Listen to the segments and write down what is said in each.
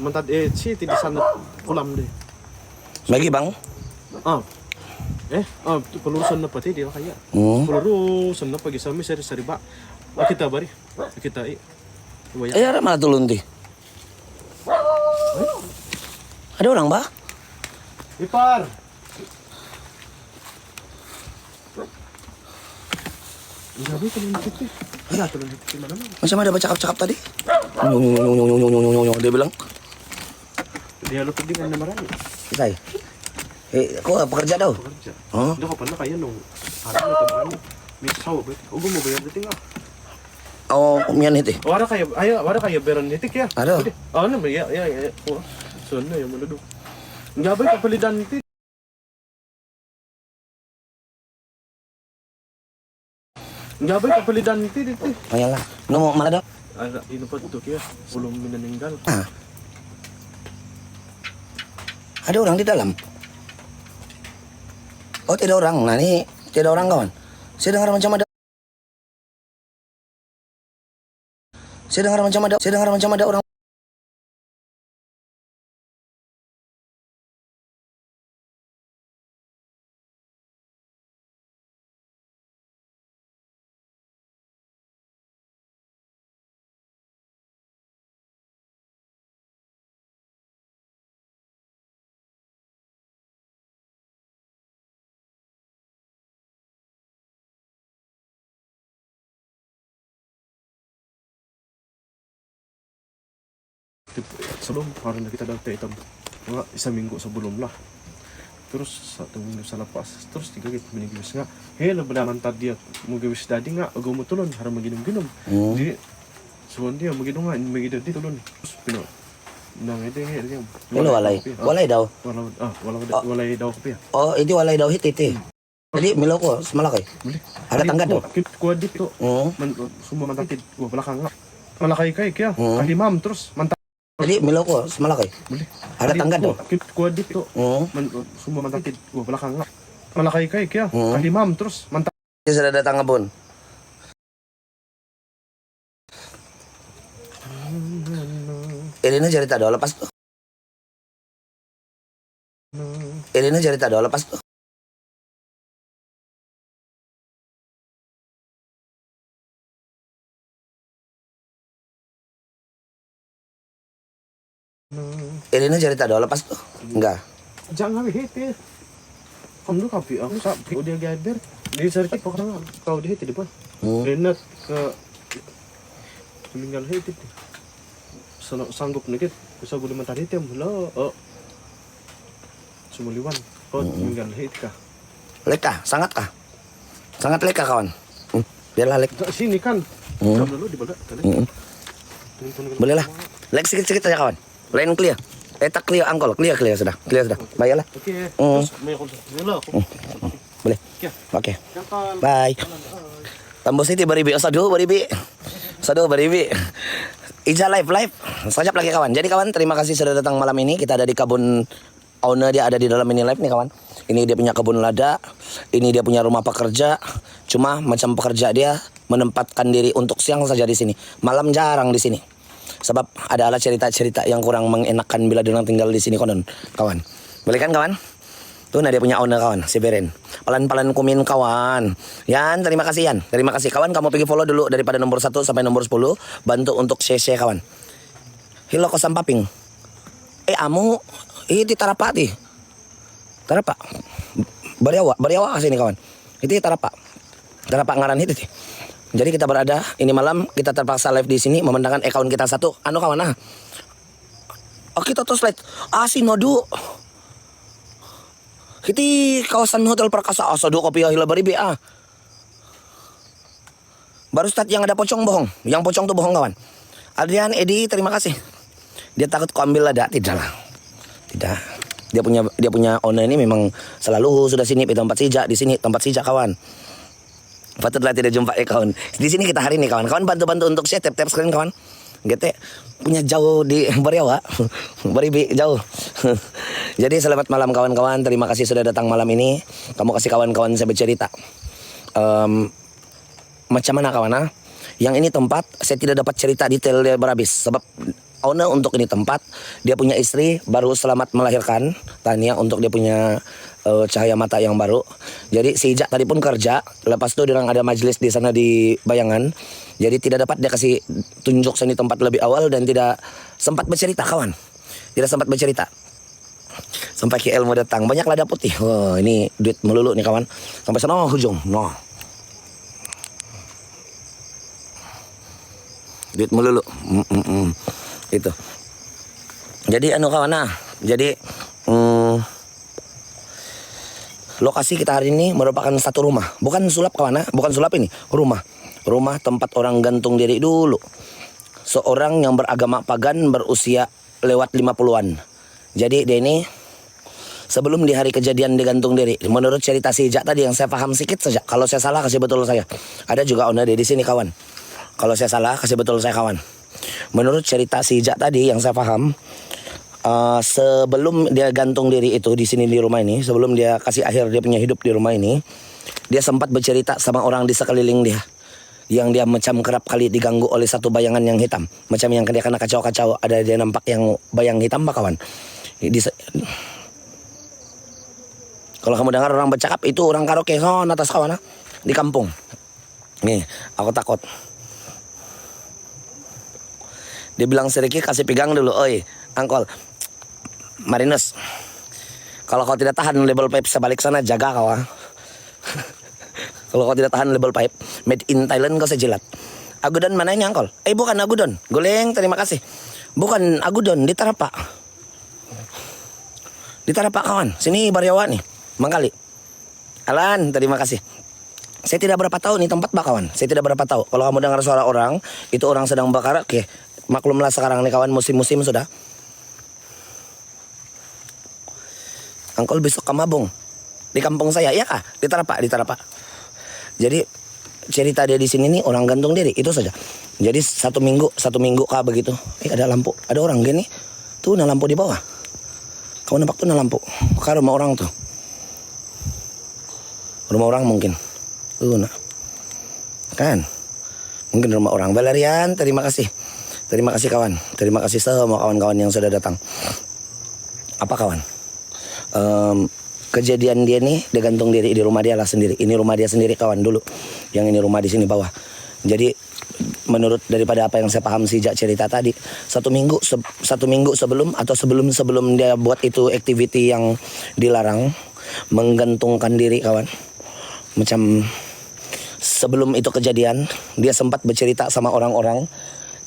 Mantad si di sana kolam deh. Lagi bang? Ah. Pelurusan na pati dia kaya. Pelurusan na pagi sami sari ba. Kita bari. Kita Ay, ara mana tulun ti? Ada orang ba? Ipar. Grabe tulun kita. Ada tulun kita mana mana. Macam ada cakap-cakap tadi? Dia bilang. Dia lu pergi mana marami. Kita kau pekerja daw? Pekerja. Oh. Dia kapan na kaya nung hari na tamaan. Misaw ba? Ugo mo bayar dating ah. Oh, mian hiti. Wara kaya beran nitik ya. Ada. Ano ba ya. So na yung malado. Ngabay kapalidan nitik. Ngabay kapalidan nitik. Ayan lah. No, mana daw? Ada ino pa to kaya belum meninggal. Ah. Ada orang di dalam. Oh, tidak orang. Nah, ini tidak orang kawan. Saya dengar macam ada. Saya dengar macam ada orang. Sebelum hari kita dati itam mga isang minggu sebelum lah. Terus satu minggu sa lapas. Terus tiga gitu minigis nga. Hey, nabalaman tad dia mugawis dadi nga agaw mo tulon harang maginom-ginom. Di suwan dia maginom nga maginom di tulon. Terus pino nang ide nga Ini walay daw. Walay daw ko. Oh, itu walay daw hiti. Jadi milo ko semalaki. Ada tangga daw. Kuha dito. Summa mantakid. Balakang nga. Malakay kay kaya. Kalimam terus mantap. Jadi milo ko semalaki. Ada tangga daw. Kuha dito. Summa mantakid. Balakang nga. Malakay kay kaya. Kalimam terus mantap. Dia sudah datang ngebun. Irina cerita daw lepas tuh. Irina cerita daw lepas tuh. Irina cerita daw lepas tuh. Enggak. Jangan hiti. Kamu kapi aku sa dia gaber. Di sarki pa kana kau di hiti di ba? Renat ke meninggal hiti. Sanggup nikit bisa boleh mentari tem lo. Sumuliwan. Meninggal hiti ka. Leka, sangat kah? Sangat leka kawan. Biarlah lek. Sini kan. Jam dulu di bawah. Boleh lah. Lek sikit-sikit aja kawan. Lain clear. Tak clear angkol. Clear sudah. Clear sudah. Bayarlah. Oke. Terus may ako. Boleh. Oke. Bye. Tambos itu baribi. Sadu baribi. Ija live. Sekejap lagi kawan. Jadi kawan, terima kasih sudah datang malam ini. Kita ada di kebun owner, dia ada di dalam ini live nih kawan. Ini dia punya kebun lada. Ini dia punya rumah pekerja. Cuma macam pekerja dia menempatkan diri untuk siang saja di sini. Malam jarang di sini. Sebab adalah cerita-cerita yang kurang mengenakan bila dia tinggal di sini konon kawan. Boleh kan kawan? Tuh nah dia punya owner kawan, si Beren. Pelan-pelan kumin kawan. Yan, terima kasih Yan. Terima kasih kawan, kamu pergi follow dulu daripada nomor 1 sampai nomor 10. Bantu untuk share kawan. Hilo ko sampaping. Amu iti tarapati. Tarapa. Bariawa kasih ini kawan. Itu tarapa. Tarapa ngaran itu. Jadi kita berada ini malam, kita terpaksa live di sini memandangkan account kita satu. Anu kawan ah. Oh kita terus live. Sinodu. Kiti kawasan Hotel Perkasa. Sadu kopi hila baribi ah. Baru start yang ada pocong bohong. Yang pocong tuh bohong kawan. Adrian Edi terima kasih. Dia takut ku ambil lada. Tidak lah. Tidak. Dia punya owner ini memang selalu sudah sini di tempat sijak di sini tempat sijak kawan. Patutlah tidak jumpa kawan. Di sini kita hari ini kawan. Kawan bantu-bantu untuk share tap screen kawan. Gete punya jauh di Bariawa. Baribi jauh. Jadi selamat malam kawan-kawan. Terima kasih sudah datang malam ini. Kamu kasih kawan-kawan saya bercerita. Macam mana kawan? Yang ini tempat saya tidak dapat cerita detail dia berhabis. Sebab owner untuk ini tempat. Dia punya istri baru selamat melahirkan, Tania, untuk dia punya cahaya mata yang baru. Jadi si Ija tadi pun kerja, lepas itu dia orang ada majelis di sana di Bayangan. Jadi tidak dapat dia kasih tunjuk sini tempat lebih awal dan tidak sempat bercerita kawan. Tidak sempat bercerita. Sampai KL mau datang, banyak lada putih. Oh, ini duit melulu nih kawan. Sampai sana hujung. No. Duit melulu. Itu. Jadi anu kawan nah. Jadi lokasi kita hari ini merupakan satu rumah. Bukan sulap kawan nah. Bukan sulap ini. Rumah tempat orang gantung diri dulu. Seorang yang beragama pagan berusia lewat 50-an. Jadi dia ini sebelum di hari kejadian digantung diri, menurut cerita si Ija tadi yang saya paham sedikit saja. Kalau saya salah kasih betul saya. Ada juga owner di sini kawan. Kalau saya salah kasih betul saya kawan. Menurut cerita si Ija tadi yang saya paham, sebelum dia gantung diri itu di sini di rumah ini, sebelum dia kasih akhir dia punya hidup di rumah ini, dia sempat bercerita sama orang di sekeliling dia. Yang dia macam kerap kali diganggu oleh satu bayangan yang hitam. Macam yang dia kena kacau-kacau, ada dia nampak yang bayang hitam pak kawan. Kalau kamu dengar orang bercakap itu orang karaoke atas kawan di kampung. Nih, aku takut. Dia bilang si Ricky kasih pegang dulu, oi, angkol, Marinus. Kalau kau tidak tahan label pipe sebalik sana jaga kau. Kalau kau tidak tahan label pipe made in Thailand kau sejilat. Agudon mana ini angkol? Bukan Agudon, Goleng terima kasih. Bukan Agudon di Tarapak. Di Tarapak kawan, sini Baryawa nih, Mangkali. Alan, terima kasih. Saya tidak berapa tahu nih tempat bak kawan. Saya tidak berapa tahu. Kalau kamu dengar suara orang, itu orang sedang bakar. Oke, maklumlah sekarang nih kawan, musim-musim sudah. Angkol besok ke Mabung. Di kampung saya, iya kah? Di Tarapak. Jadi cerita dia di sini nih orang gantung diri, itu saja. Jadi satu minggu kah begitu. Ada lampu, ada orang gini. Tuh nah lampu di bawah. Kau nampak tuh nah lampu. Ke rumah orang tuh. Rumah orang mungkin. Tuh nah. Kan? Mungkin rumah orang. Valerian, terima kasih. Terima kasih kawan. Terima kasih semua kawan-kawan yang sudah datang. Apa kawan? Kejadian dia nih, dia gantung diri di rumah dia lah sendiri. Ini rumah dia sendiri kawan dulu. Yang ini rumah di sini bawah. Jadi menurut daripada apa yang saya paham sejak cerita tadi, satu minggu sebelum atau sebelum dia buat itu activity yang dilarang, menggantungkan diri kawan. Macam sebelum itu kejadian, dia sempat bercerita sama orang-orang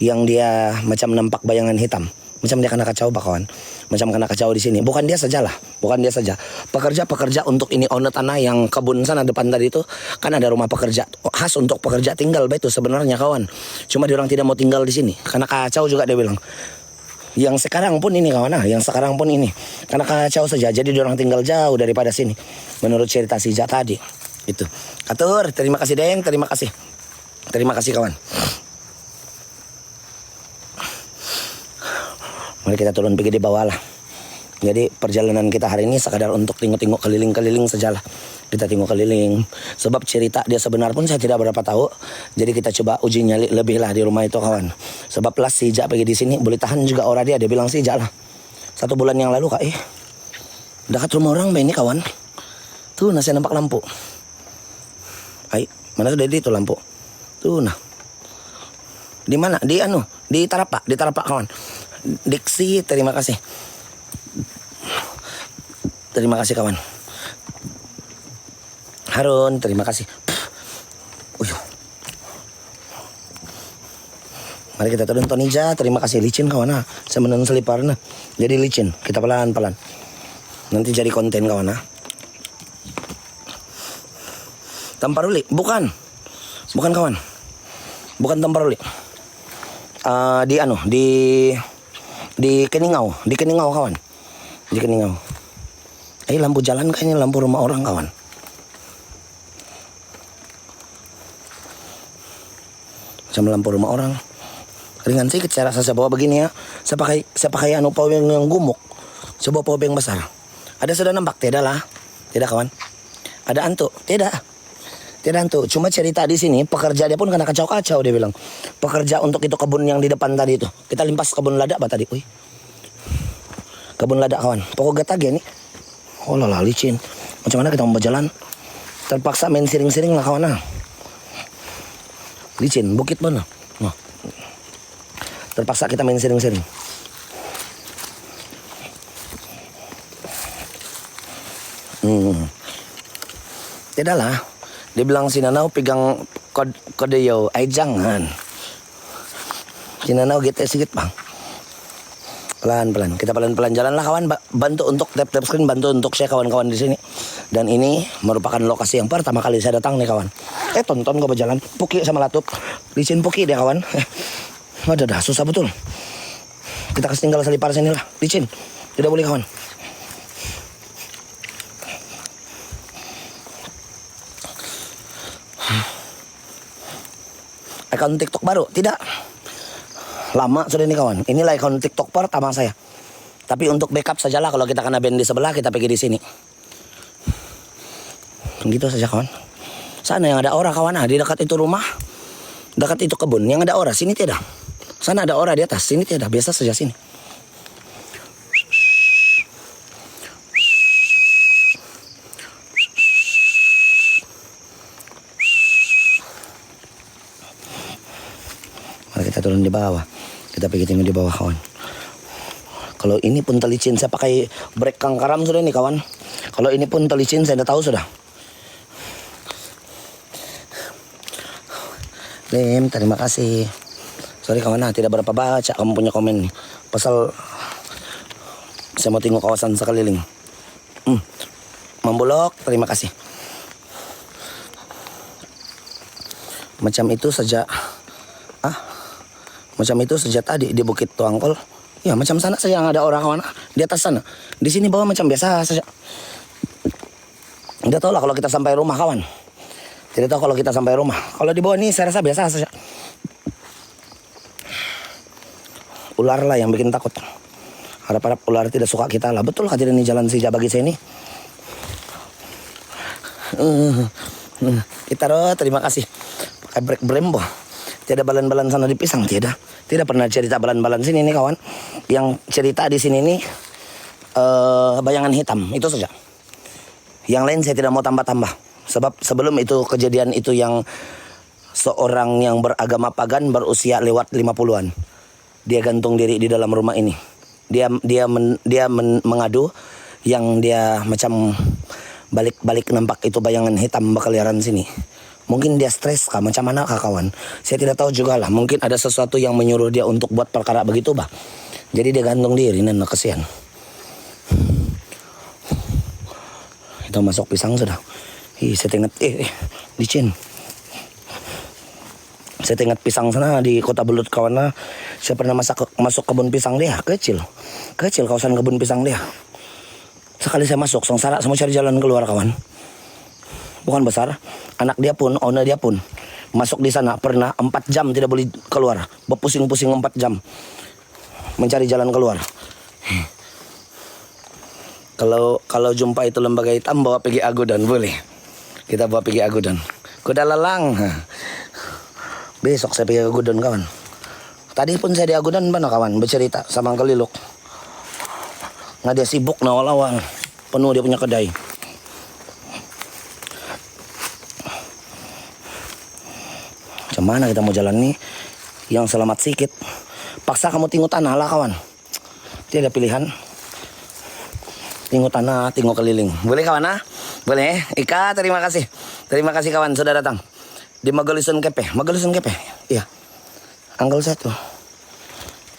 yang dia macam nampak bayangan hitam. Macam dia kena kacau pak kawan. Macam kena kacau di sini. Bukan dia saja. Pekerja untuk ini owner tanah yang kebun sana depan tadi itu kan ada rumah pekerja khas untuk pekerja tinggal itu sebenarnya kawan. Cuma dia orang tidak mau tinggal di sini karena kacau juga dia bilang. Yang sekarang pun ini kawan, karena kacau saja. Jadi dia orang tinggal jauh daripada sini. Menurut cerita si Ija tadi itu. Atur, terima kasih Deng, terima kasih kawan. Mari kita turun pergi di bawah lah. Jadi perjalanan kita hari ini sekadar untuk tengok-tengok keliling-keliling sajalah. Kita tengok keliling. Sebab cerita dia sebenar pun saya tidak berapa tahu. Jadi kita coba uji nyali lebih lah di rumah itu kawan. Sebab plus si Ija pergi di sini boleh tahan juga orang dia. Dia bilang si Ija lah. 1 bulan yang lalu kak dekat rumah orang ini kawan. Tuh nah saya nampak lampu. Mana sudah itu lampu? Tuh nah. Di mana? Di Tarapak kawan. Diksi, terima kasih. Terima kasih kawan. Harun, terima kasih. Mari kita turun Tonija, terima kasih. Licin kawan saya menenun selipar jadi licin. Kita pelan-pelan. Nanti jadi konten kawan Tamparuli, bukan kawan. Bukan Tamparuli. Di Keningau kawan. Di Keningau. Lampu jalan kayaknya lampu rumah orang kawan. Macam lampu rumah orang. Ringan sedikit saya rasa saya bawa begini ya. Saya pakai poweng yang gumuk. Saya bawa poweng besar. Ada sudah nampak? Tidak lah. Tidak kawan. Ada antuk? Tidak Tidak hantu. Cuma cerita di sini pekerja dia pun kena kacau-kacau dia bilang. Pekerja untuk itu kebun yang di depan tadi itu. Kita limpas kebun lada apa tadi? Wih. Kebun lada kawan. Pokok gatag ya nih. Oh lala licin. Macam mana kita mau berjalan? Terpaksa main siring-siring lah kawan. Licin, bukit mana? Nah. Terpaksa kita main siring-siring. Tidaklah. Dia bilang si Nanau pegang kode yo. Ay jangan. Si Nanau gitu sedikit bang. Pelan-pelan. Kita pelan-pelan jalan lah kawan. Bantu untuk tap-tap screen. Bantu untuk share kawan-kawan di sini. Dan ini merupakan lokasi yang pertama kali saya datang nih kawan. Tonton gue berjalan. Puki sama Latup. Licin Puki dia kawan. Waduh dah susah betul. Kita kasih tinggal selipar sini lah. Licin. Tidak boleh kawan. Akun TikTok baru? Tidak. Lama sudah ini kawan. Inilah akun TikTok pertama saya. Tapi untuk backup sajalah kalau kita kena band di sebelah kita pergi di sini. Gitu saja kawan. Sana yang ada ora kawan, di dekat itu rumah, dekat itu kebun. Yang ada ora, sini tidak. Sana ada ora di atas, sini tidak. Biasa saja sini. Mari kita turun di bawah. Kita pergi tengok di bawah kawan. Kalau ini pun telicin, saya pakai brek kangkaram sudah nih kawan. Kalau ini pun telicin, saya udah tahu sudah. Lim, terima kasih. Sorry kawan, tidak berapa baca kamu punya komen nih. Pasal saya mau tengok kawasan sekeliling. Membulok, terima kasih. Macam itu saja. Macam itu sejak tadi di Bukit Tuangkol. Ya macam sana saja yang ada orang kawan. Di atas sana. Di sini bawah macam biasa saja. Tidak tahu lah kalau kita sampai rumah kawan. Tidak tahu kalau kita sampai rumah. Kalau di bawah ini saya rasa biasa saja. Ular lah yang bikin takut. Harap-harap ular tidak suka kita lah. Betul kah tidak ini jalan si bagi saya ini? Kita terima kasih. Pakai brek Brembo. Tidak balan-balan sana di pisang, tidak. Tidak pernah cerita balan-balan sini nih kawan. Yang cerita di sini nih bayangan hitam, itu saja. Yang lain saya tidak mau tambah-tambah. Sebab sebelum itu kejadian itu yang seorang yang beragama pagan berusia lewat 50-an. Dia gantung diri di dalam rumah ini. Dia mengadu yang dia macam balik-balik nampak itu bayangan hitam berkeliaran sini. Mungkin dia stres kah? Macam mana kah kawan? Saya tidak tahu juga lah. Mungkin ada sesuatu yang menyuruh dia untuk buat perkara begitu bah. Jadi dia gantung diri. Nah kesian. Itu masuk pisang sudah. Saya tengok. Licin. Saya tengok pisang sana di Kota Belut kawan. Saya pernah masuk kebun pisang dia. Kecil kawasan kebun pisang dia. Sekali saya masuk, sengsara semua cari jalan keluar kawan. Bukan besar. Anak dia pun, owner dia pun masuk di sana pernah 4 jam tidak boleh keluar. Berpusing-pusing 4 jam mencari jalan keluar. Kalau jumpa itu lembaga hitam bawa pergi Agudan boleh. Kita bawa pergi Agudan. Kuda lelang. Besok saya pergi Agudan kawan. Tadi pun saya di Agudan mana kawan bercerita sama Uncle Liluk. Nggak dia sibuk nawal-awal. Penuh dia punya kedai. Macam mana kita mau jalan nih? Yang selamat sedikit. Paksa kamu tinggal tanah lah kawan. Tidak ada pilihan. Tinggal tanah, tinggal keliling. Boleh kawan ah? Boleh. Ika, terima kasih. Terima kasih kawan sudah datang. Di Magelusun Kepe. Magelusun Kepe. Iya. Uncle saya tuh.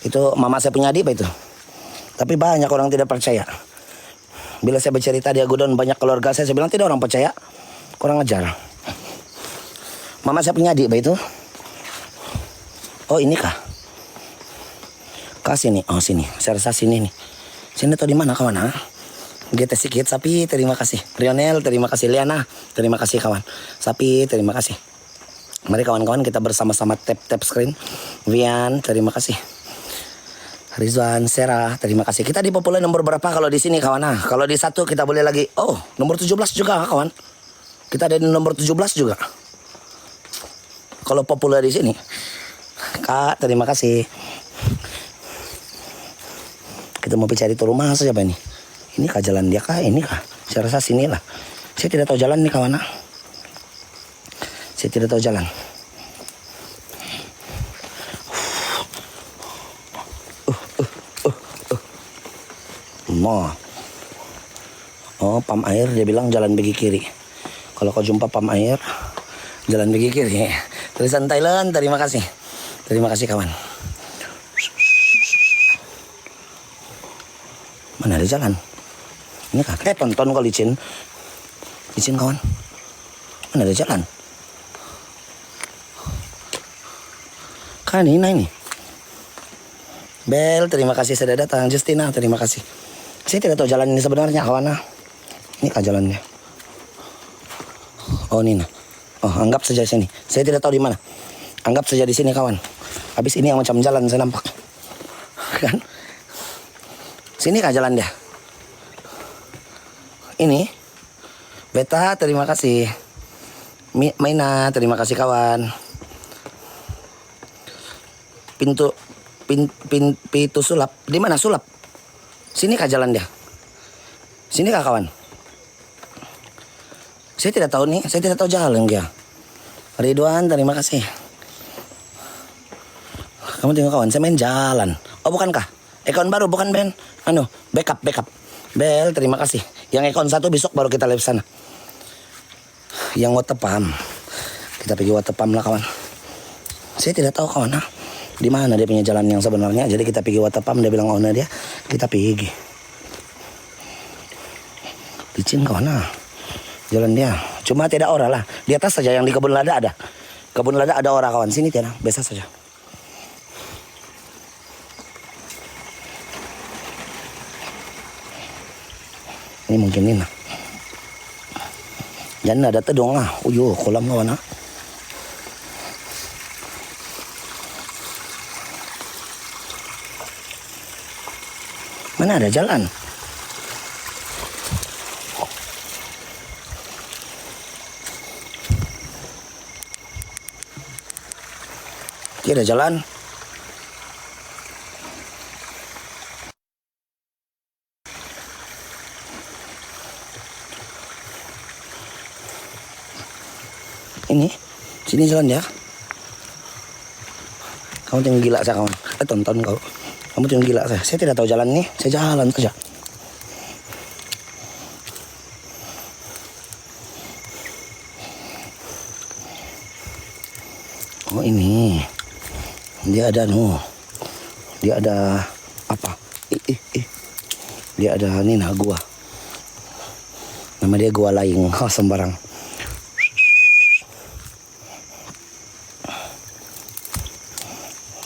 Itu mama saya punya adik itu. Tapi banyak orang tidak percaya. Bila saya bercerita di Agudan banyak keluarga saya bilang tidak orang percaya. Kurang ajar. Mama saya punya adik itu. Oh ini kah? Kah sini? Oh sini. Saya rasa sini nih. Sini tuh di mana kawan? Kita sikit sapi. Terima kasih. Rionel terima kasih. Liana terima kasih kawan. Sapi terima kasih. Mari kawan-kawan kita bersama-sama tap screen. Vian terima kasih. Rizwan Serah terima kasih. Kita di populer nomor berapa kalau di sini kawan? Kalau di 1 kita boleh lagi. Oh nomor 17 juga kawan. Kita ada di nomor 17 juga. Kalau populer di sini. Kak, terima kasih. Kita mau cari tuh rumah siapa ini? Ini kah jalan dia kah? Ini kah? Saya rasa sini lah. Saya tidak tahu jalan nih kawan. Saya tidak tahu jalan. Oh, pam air dia bilang jalan bagi kiri. Kalau kau jumpa pam air, jalan bagi kiri. Tulisan Thailand, terima kasih. Terima kasih kawan. Mana ada jalan? Ini kah? Tonton kau licin. Licin kawan. Mana ada jalan? Kan ini. Bel, terima kasih sudah datang. Justina, terima kasih. Saya tidak tahu jalan ini sebenarnya kawan. Ini kah jalannya? Oh ini nah. Oh anggap saja sini. Saya tidak tahu di mana. Anggap saja di sini kawan. Habis ini yang macam jalan saya nampak. Kan? Sini kah jalan dia? Ini. Beta terima kasih. Maina terima kasih kawan. Pintu sulap. Di mana sulap? Sini kah jalan dia? Sini kah kawan? Saya tidak tahu nih, saya tidak tahu jalan dia. Ridwan, terima kasih. Kamu tengok kawan, saya main jalan. Oh bukankah? Account baru bukan Ben? Backup. Bel, terima kasih. Yang account 1 besok baru kita live sana. Yang Watepam. Kita pergi Watepam lah kawan. Saya tidak tahu kawan. Di mana dia punya jalan yang sebenarnya. Jadi kita pergi Watepam, dia bilang owner dia. Kita pergi. Licin kawan jalan dia. Cuma tidak ora lah. Di atas saja yang di kebun lada ada. Kebun lada ada ora kawan. Sini tiada. Biasa saja. Ini mungkin ini. Jangan ada tedong lah. Uyuh kolam kawan Mana ada jalan? Tidak ada jalan. Ini, sini jalan ya. Kamu tengok gila saya kawan. Tonton kau. Kamu tengok gila saya. Saya tidak tahu jalan nih. Saya jalan saja. Oh ini. Dia ada Dia ada apa? Dia ada ini gua. Nama dia gua laing. Oh sembarang.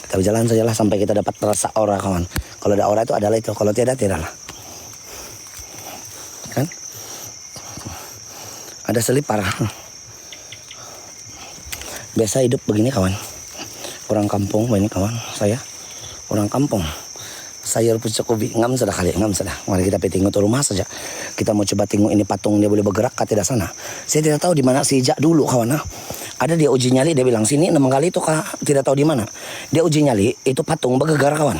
Kita berjalan sajalah sampai kita dapat rasa aura kawan. Kalau ada aura itu adalah itu. Kalau tidak lah. Kan? Ada selipar. Biasa hidup begini kawan. Orang kampung banyak kawan saya. Orang kampung. Sayur pucuk ngam sudah kali. Mari kita tengok tuh rumah saja. Kita mau coba tengok ini patung dia boleh bergerak ke tidak sana. Saya tidak tahu di mana sejak dulu kawan. Ada dia uji nyali dia bilang sini 6 kali itu kak. Tidak tahu di mana. Dia uji nyali itu patung bergegar kawan.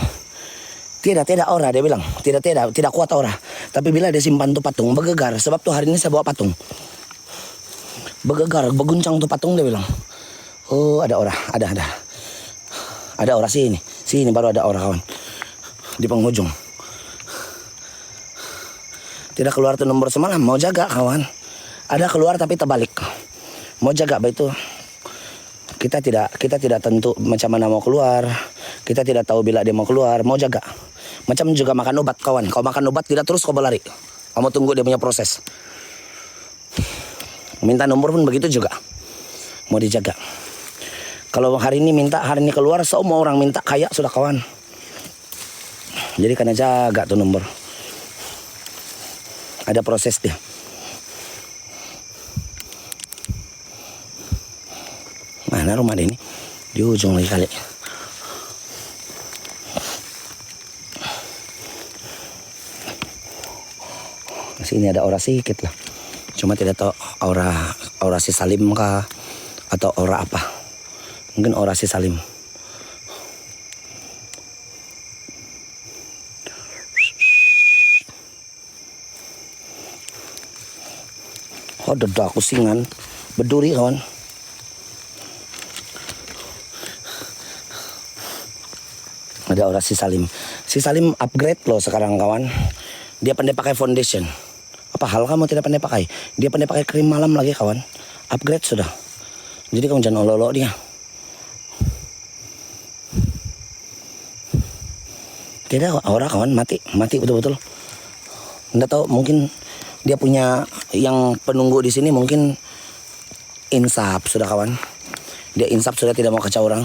Tidak aura dia bilang. Tidak kuat aura. Tapi bila dia simpan tuh patung bergegar. Sebab tuh hari ini saya bawa patung. Bergegar, berguncang tuh patung dia bilang. Oh ada aura, ada. Ada aura sini baru ada aura kawan. Di penghujung. Tidak keluar tuh nomor semalam, mau jaga kawan. Ada keluar tapi terbalik. Mau jaga itu. Kita tidak tentu macam mana mau keluar. Kita tidak tahu bila dia mau keluar, mau jaga. Macam juga makan obat kawan. Kau makan obat tidak terus kau berlari. Kamu tunggu dia punya proses. Minta nomor pun begitu juga. Mau dijaga. Kalau hari ini minta, hari ini keluar, semua orang minta kaya sudah kawan. Jadi kena jaga tuh nomor. Ada proses dia. Mana rumah dia ini? Di ujung lagi kali. Sini ada aura sedikit lah. Cuma tidak tahu aura aura si Salim kah atau aura apa? Mungkin aura si Salim. Oh, dada aku singan berduri kawan. Ada aura si Salim. Si Salim upgrade loh sekarang kawan. Dia pandai pakai foundation. Apa hal kamu tidak pandai pakai? Dia pandai pakai krim malam lagi kawan. Upgrade sudah. Jadi kamu jangan olok-olok dia. Tidak aura kawan mati betul-betul. Nggak tahu mungkin dia punya yang penunggu di sini mungkin insaf sudah kawan. Dia insaf sudah tidak mau kacau orang.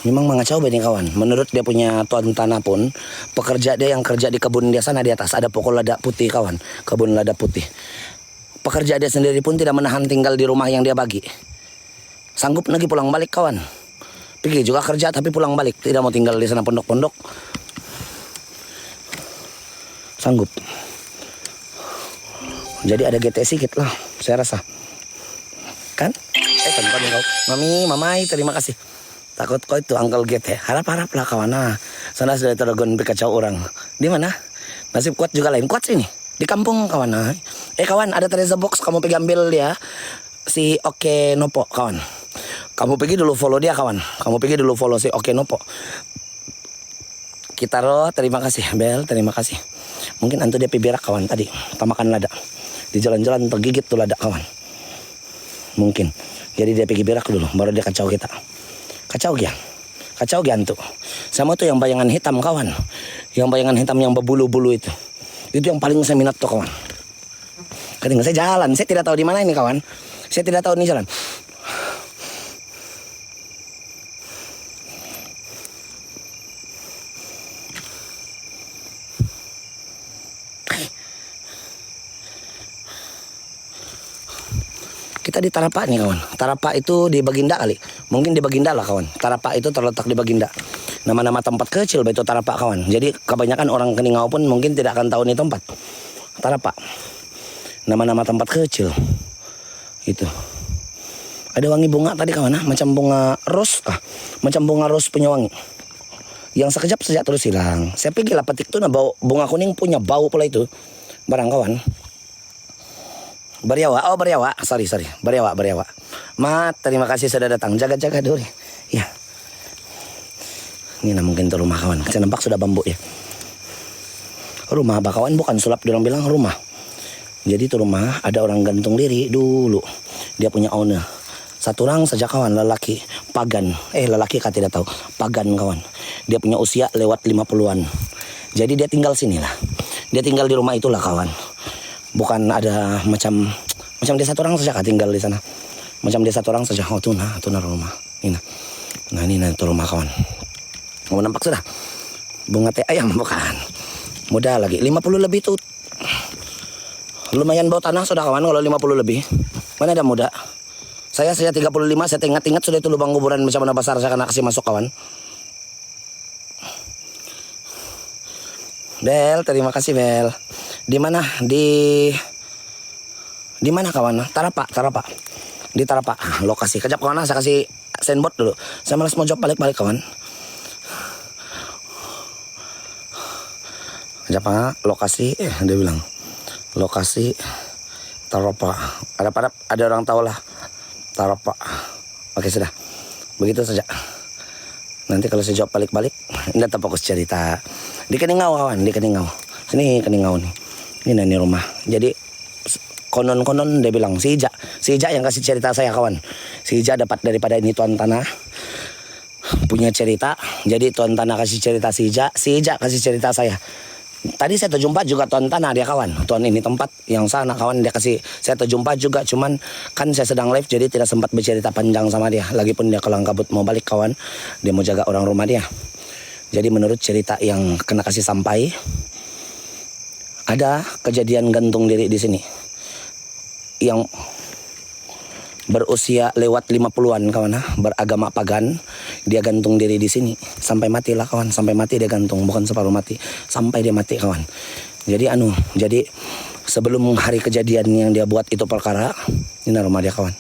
Memang mengacau banyak kawan. Menurut dia punya tuan tanah pun, pekerja dia yang kerja di kebun dia sana di atas ada pokok lada putih kawan, kebun lada putih. Pekerja dia sendiri pun tidak menahan tinggal di rumah yang dia bagi. Sanggup lagi pulang balik kawan. Pergi juga kerja tapi pulang balik, tidak mau tinggal di sana pondok-pondok. Sanggup. Jadi ada GT sedikit lah, saya rasa. Kan? Tempat kau. Mami, mamai, terima kasih. Takut kau itu Uncle GT. Harap-harap lah kawan. Nah, sana sudah terlagun kacau orang. Di mana? Nasib kuat juga lain. Kuat sini. Di kampung kawan. Nah. Kawan, ada treasure box. Kamu pergi ambil dia. Si Oke Nopo kawan. Kamu pergi dulu follow dia kawan. Kamu pergi dulu follow si Oke Nopo. Kitaro, terima kasih. Bel, terima kasih. Mungkin antu dia piberak kawan tadi. Tamakan lada. Di jalan-jalan tergigit tuh lada kawan. Mungkin. Jadi dia pergi berak dulu. Baru dia kacau kita. Kacau gian tuh. Sama tuh yang bayangan hitam kawan. Yang bayangan hitam yang berbulu-bulu itu. Itu yang paling saya minat tuh kawan. Kadang saya jalan, saya tidak tahu di mana ini kawan. Saya tidak tahu ini jalan. Kita di Tarapa nih kawan. Tarapa itu di Baginda kali. Mungkin di Baginda lah kawan. Tarapa itu terletak di Baginda. Nama-nama tempat kecil itu Tarapa kawan. Jadi kebanyakan orang Keningau pun mungkin tidak akan tahu ini tempat. Tarapa. Nama-nama tempat kecil. Itu. Ada wangi bunga tadi kawan. Macam bunga ros. Macam bunga ros punya wangi. Yang sekejap saja terus hilang. Saya pergi lah petik tuh. Nah, bau bunga kuning punya bau pula itu. Barang kawan. Bariawa, sorry, Bariawa. Mat, terima kasih sudah datang. Jaga-jaga dulu. Ya. Ini nah mungkin tuh rumah kawan. Saya nampak sudah bambu ya. Rumah apa kawan? Bukan sulap, dia orang bilang rumah. Jadi itu rumah ada orang gantung diri dulu. Dia punya owner. Satu orang saja kawan, lelaki. Pagan. Lelaki kah tidak tahu. Pagan kawan. Dia punya usia lewat 50-an. Jadi dia tinggal sini lah. Dia tinggal di rumah itulah kawan. Bukan ada macam dia satu orang saja kah tinggal di sana. Macam dia satu orang saja. Oh tuh nah rumah. Ini nah ini tuh rumah kawan. Mau nampak sudah. Bunga teh ayam bukan. Muda lagi 50 lebih tuh. Lumayan bau tanah sudah kawan kalau 50 lebih. Mana ada muda? Saya 35, saya ingat sudah itu lubang kuburan macam mana besar saya kena kasih masuk kawan. Bel, terima kasih Bel. Di mana? Di mana kawan? Tarapa. Di Tarapa. Lokasi. Kejap kawan, saya kasih sandboard dulu. Saya malas mau jawab balik kawan. Kejap lokasi. Dia bilang. Lokasi Tarapa. Ada orang tahu lah. Tarapa. Oke sudah. Begitu saja. Nanti kalau saya jawab balik-balik, tidak terfokus cerita. Di Keningau kawan, di Keningau. Sini Keningau nih. Ini rumah. Jadi konon dia bilang si Ija yang kasih cerita saya kawan. Si Ija dapat daripada ini tuan tanah punya cerita. Jadi tuan tanah kasih cerita si Ija kasih cerita saya. Tadi saya terjumpa juga tuan tanah dia kawan. Tuan ini tempat yang sana kawan dia kasih. Saya terjumpa juga cuman kan saya sedang live jadi tidak sempat bercerita panjang sama dia. Lagipun dia kalau kabut mau balik kawan. Dia mau jaga orang rumah dia. Jadi menurut cerita yang kena kasih sampai ada kejadian gantung diri di sini yang berusia lewat 50-an kawan, beragama pagan. Dia gantung diri di sini sampai mati lah kawan, sampai mati dia gantung, bukan separuh mati, sampai dia mati kawan. Jadi sebelum hari kejadian yang dia buat itu perkara, ini rumah dia kawan.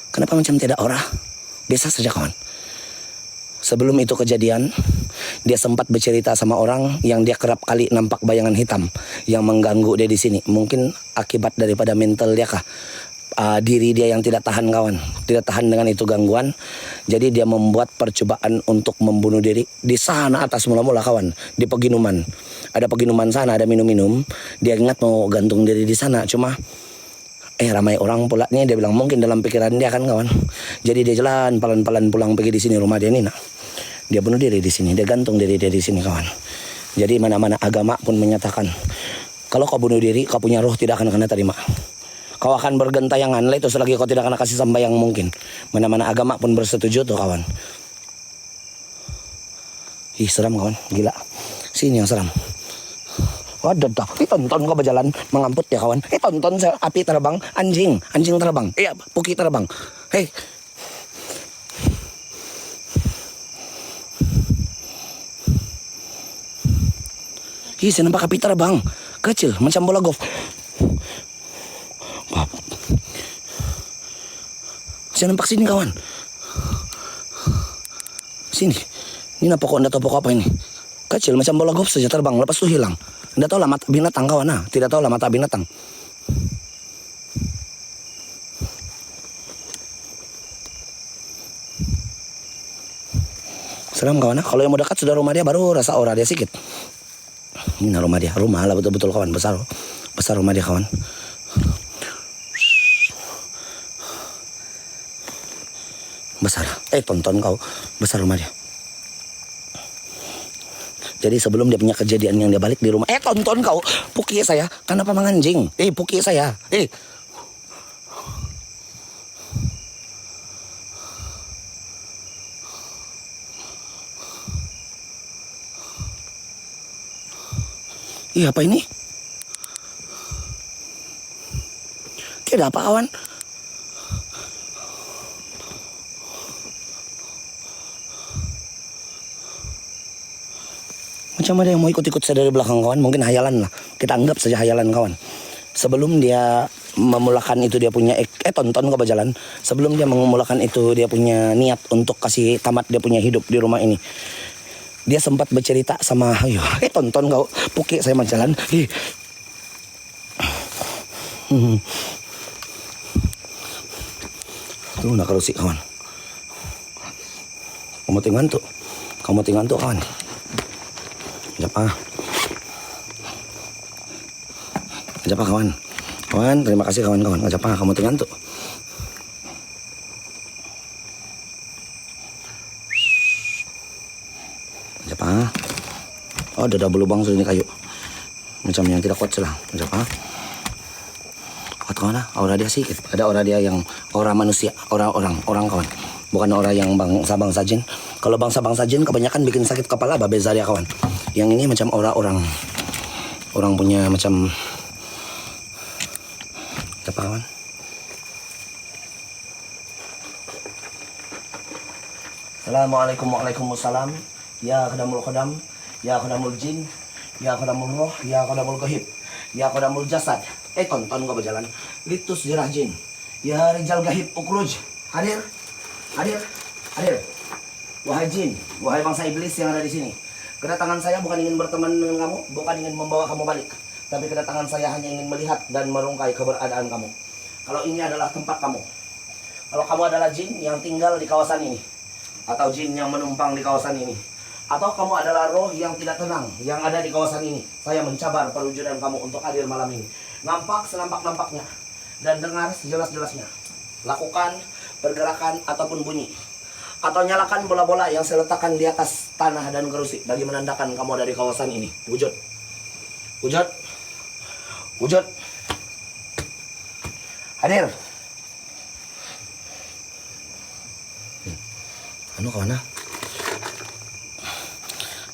Kenapa macam tidak orang? Biasa saja kawan. Sebelum itu kejadian, dia sempat bercerita sama orang yang dia kerap kali nampak bayangan hitam yang mengganggu dia di sini. Mungkin akibat daripada mental dia kah? Diri dia yang tidak tahan kawan, tidak tahan dengan itu gangguan. Jadi dia membuat percobaan untuk membunuh diri di sana atas mula-mula kawan, di peginuman. Ada peginuman sana, ada minum-minum. Dia ingat mau gantung diri di sana, cuma ramai orang pula nih. Dia bilang mungkin dalam pikiran dia kan kawan. Jadi dia jalan pelan-pelan pulang pergi di sini rumah dia nih nak. Dia bunuh diri di sini, dia gantung diri dia di sini kawan. Jadi mana-mana agama pun menyatakan kalau kau bunuh diri, kau punya roh tidak akan kena terima. Kau akan bergentayangan lah itu selagi kau tidak kena kasih sembahyang mungkin. Mana-mana agama pun bersetuju tuh kawan. Ih seram kawan, gila. Sini yang seram. Waduh dah, tonton kau berjalan mengamput ya kawan. Tonton api terbang, anjing terbang. Puki terbang. Hei. Saya nampak api terbang. Kecil, macam bola golf. Saya nampak sini kawan. Sini. Ini apa kok anda tahu pokok apa ini? Kecil macam bola golf saja terbang, lepas itu hilang. Anda tahu lah mata binatang kawan. Tidak tahu lah mata binatang. Seram kawan. Kalau yang mau dekat sudah rumah dia baru rasa aura dia sedikit. Ini rumah dia, rumah lah betul-betul kawan, besar rumah dia kawan. Besar, tonton kau, besar rumah dia. Jadi sebelum dia punya kejadian yang dia balik di rumah, tonton kau, puki saya, kenapa menganjing? Puki saya, apa ini? Tidak apa kawan. Macam ada yang mau ikut-ikut saya dari belakang kawan. Mungkin hayalan lah. Kita anggap saja hayalan kawan. Sebelum dia memulakan itu dia punya tonton kau berjalan. Sebelum dia memulakan itu dia punya niat untuk kasih tamat dia punya hidup di rumah ini. Dia sempat bercerita sama tonton kau, puki saya berjalan. Tuh nak kerusik kawan. Kamu tinggal tuh kawan. Ajapa kawan. Terima kasih kawan-kawan. Ajapa kamu tinggal tuh. Ajapa. Ada lubang sudah ini kayu. Macam yang tidak kuat selang. Ajapa. Kuat kawan. Aura dia sih. Ada aura dia yang aura manusia, orang kawan. Bukan aura yang bangsa jin. Kalau bangsa jin kebanyakan bikin sakit kepala beza dia kawan. Yang ini macam aura orang punya macam apa kawan? Assalamualaikum waalaikumsalam. Ya khadamul khadam, ya khadamul jin, ya khadamul roh, ya khadamul ghaib, ya khadamul jasad. Tonton gua berjalan. Litus jirah jin. Ya rijal ghaib ukruj. Hadir. Wahai jin, wahai bangsa iblis yang ada di sini. Kedatangan saya bukan ingin berteman dengan kamu, bukan ingin membawa kamu balik. Tapi kedatangan saya hanya ingin melihat dan merungkai keberadaan kamu. Kalau ini adalah tempat kamu. Kalau kamu adalah jin yang tinggal di kawasan ini. Atau jin yang menumpang di kawasan ini. Atau kamu adalah roh yang tidak tenang yang ada di kawasan ini. Saya mencabar perwujudan kamu untuk hadir malam ini. Nampak senampak-nampaknya. Dan dengar sejelas-jelasnya. Lakukan pergerakan ataupun bunyi. Atau nyalakan bola-bola yang saya letakkan di atas tanah dan gerusik bagi menandakan kamu ada di kawasan ini. Wujud. Hadir. Kawan.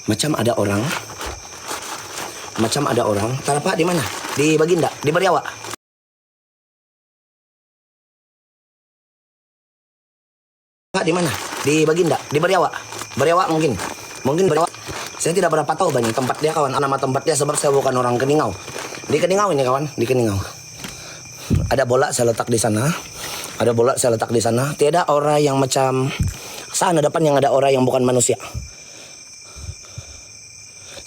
Macam ada orang. Tarapak di mana? Di Baginda, di Bariawa. Di mana? Di Baginda, di Bariawa. Bariawa mungkin Bariawa. Saya tidak berapa tahu banyak tempat dia kawan. Nama tempat dia sebab saya bukan orang Keningau. Di Keningau ini kawan, di Keningau. Ada bola saya letak di sana. Ada bola saya letak di sana. Tiada aura yang macam sana depan yang ada aura yang bukan manusia.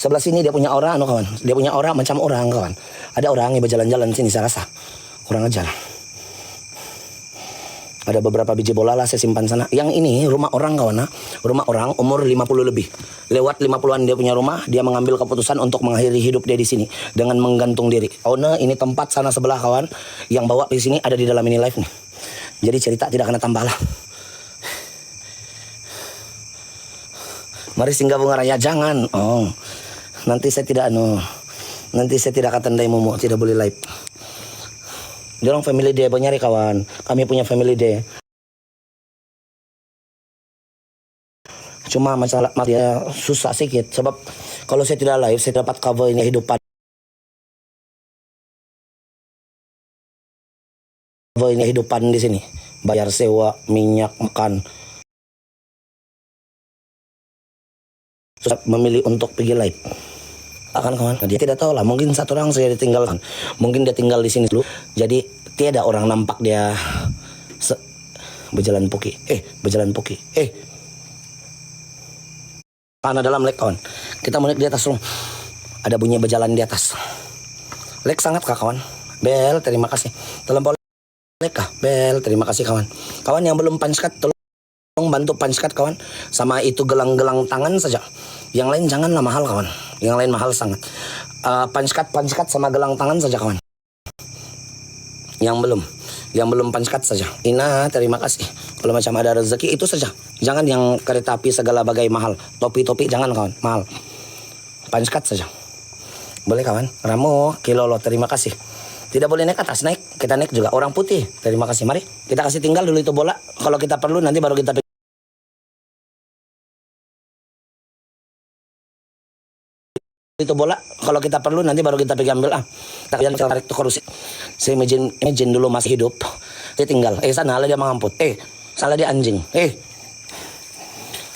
Sebelah sini dia punya aura kawan. Dia punya aura macam orang kawan. Ada orang yang berjalan-jalan sini saya rasa. Kurang ajar. Ada beberapa biji bola lah saya simpan sana. Yang ini rumah orang kawan. Rumah orang umur 50 lebih. Lewat 50-an dia punya rumah. Dia mengambil keputusan untuk mengakhiri hidup dia di sini. Dengan menggantung diri. Owner ini tempat sana sebelah kawan. Yang bawa di sini ada di dalam ini live nih. Jadi cerita tidak kena tambah lah. Mari singgah bunga raya. Jangan. Oh. Nanti saya tidak nanti saya tidak akan tandai momo. Tidak boleh live. Dia orang family day nyari kawan. Kami punya family day. Cuma masalah dia susah sedikit sebab kalau saya tidak live saya dapat cover ini kehidupan. Cover ini kehidupan di sini. Bayar sewa, minyak, makan. Susah memilih untuk pergi live. Akan kawan, dia tidak tahu lah. Mungkin satu orang saya ditinggalkan. Mungkin dia tinggal di sini dulu. Jadi tiada orang nampak dia berjalan puki. Berjalan puki. Karena dalam lek kawan. Kita mau naik di atas rumah. Ada bunyi berjalan di atas. Lek sangat kah kawan? Bel, terima kasih. Tolong lek kah? Bel, terima kasih kawan. Kawan yang belum punch-cut, tolong bantu punch-cut kawan. Sama itu gelang-gelang tangan saja. Yang lain janganlah mahal kawan. Yang lain mahal sangat. Punch-cut sama gelang tangan saja kawan. Yang belum punch-cut saja. Ina, terima kasih. Kalau macam ada rezeki itu saja. Jangan yang kereta api segala bagai mahal. Topi-topi jangan kawan, mahal. Punch-cut saja. Boleh kawan. Ramo, Kilolo, terima kasih. Tidak boleh naik atas, naik. Kita naik juga. Orang putih, terima kasih. Mari, kita kasih tinggal dulu itu bola. Kalau kita perlu nanti baru kita itu bola. Kalau kita perlu nanti baru kita pergi ambil tak jangan tarik tuh korupsi. Saya imagine dulu masih hidup. Dia tinggal. Sana lah dia mengamput. Salah dia anjing.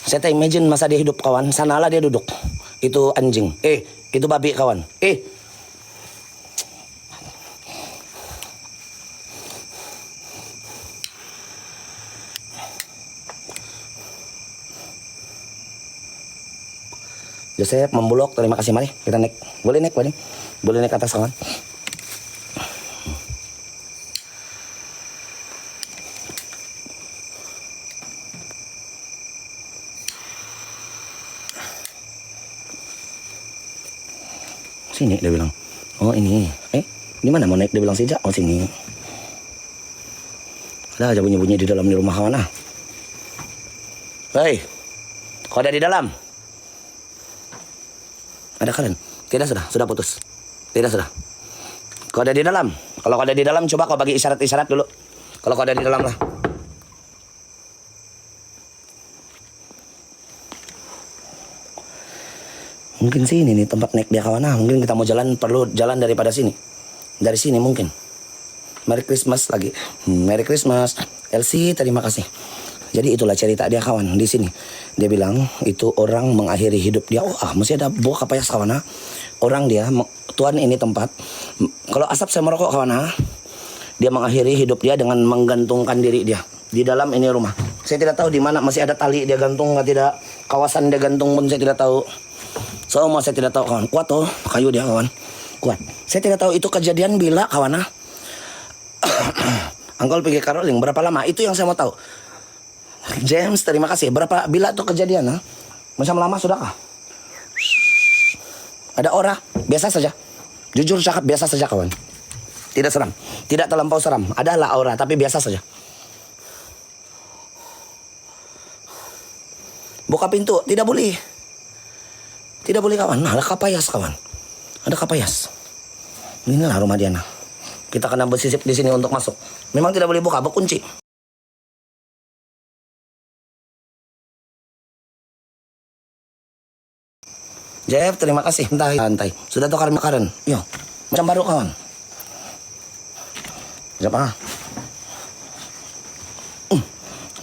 Saya imagine masa dia hidup kawan. Sana lah dia duduk. Itu anjing. Itu babi kawan. Joseph membulok, terima kasih. Mari kita naik. Boleh naik, boleh naik ke atas kawan. Sini dia bilang. Oh ini. Di mana mau naik dia bilang sejak. Oh sini. Ada aja bunyi-bunyi di dalam di rumah kawan. Hei, kau ada di dalam? Ada kalian? Tidak sudah putus. Tidak sudah. Kau ada di dalam? Kalau kau ada di dalam, coba kau bagi isyarat-isyarat dulu. Kalau kau ada di dalam lah. Mungkin sini nih tempat naik dia kawan. Mungkin kita mau jalan, perlu jalan daripada sini. Dari sini mungkin. Merry Christmas lagi. Merry Christmas. Elsie, terima kasih. Jadi itulah cerita dia kawan di sini. Dia bilang itu orang mengakhiri hidup dia. Masih ada buah kapayas kawan. Orang dia, Tuhan ini tempat. Kalau asap saya merokok kawan. Dia mengakhiri hidup dia dengan menggantungkan diri dia di dalam ini rumah. Saya tidak tahu di mana masih ada tali dia gantung nggak tidak. Kawasan dia gantung pun saya tidak tahu. Semua saya tidak tahu kawan. Kuat tuh kayu dia kawan. Kuat. Saya tidak tahu itu kejadian bila kawan. Angkol pergi Caroling berapa lama? Itu yang saya mau tahu. James, terima kasih. Bila tuh kejadian? Macam lama sudah kah? Ada aura, biasa saja. Jujur cakap biasa saja kawan. Tidak seram, tidak terlampau seram. Adalah aura, tapi biasa saja. Buka pintu, tidak boleh. Tidak boleh kawan. Ada kapayas kawan. Ada kapayas. Inilah rumah Diana. Kita kena bersisip di sini untuk masuk. Memang tidak boleh buka, berkunci. Jeff, terima kasih. Santai. Sudah tukar makanan. Yo, macam baru kawan. Siapa?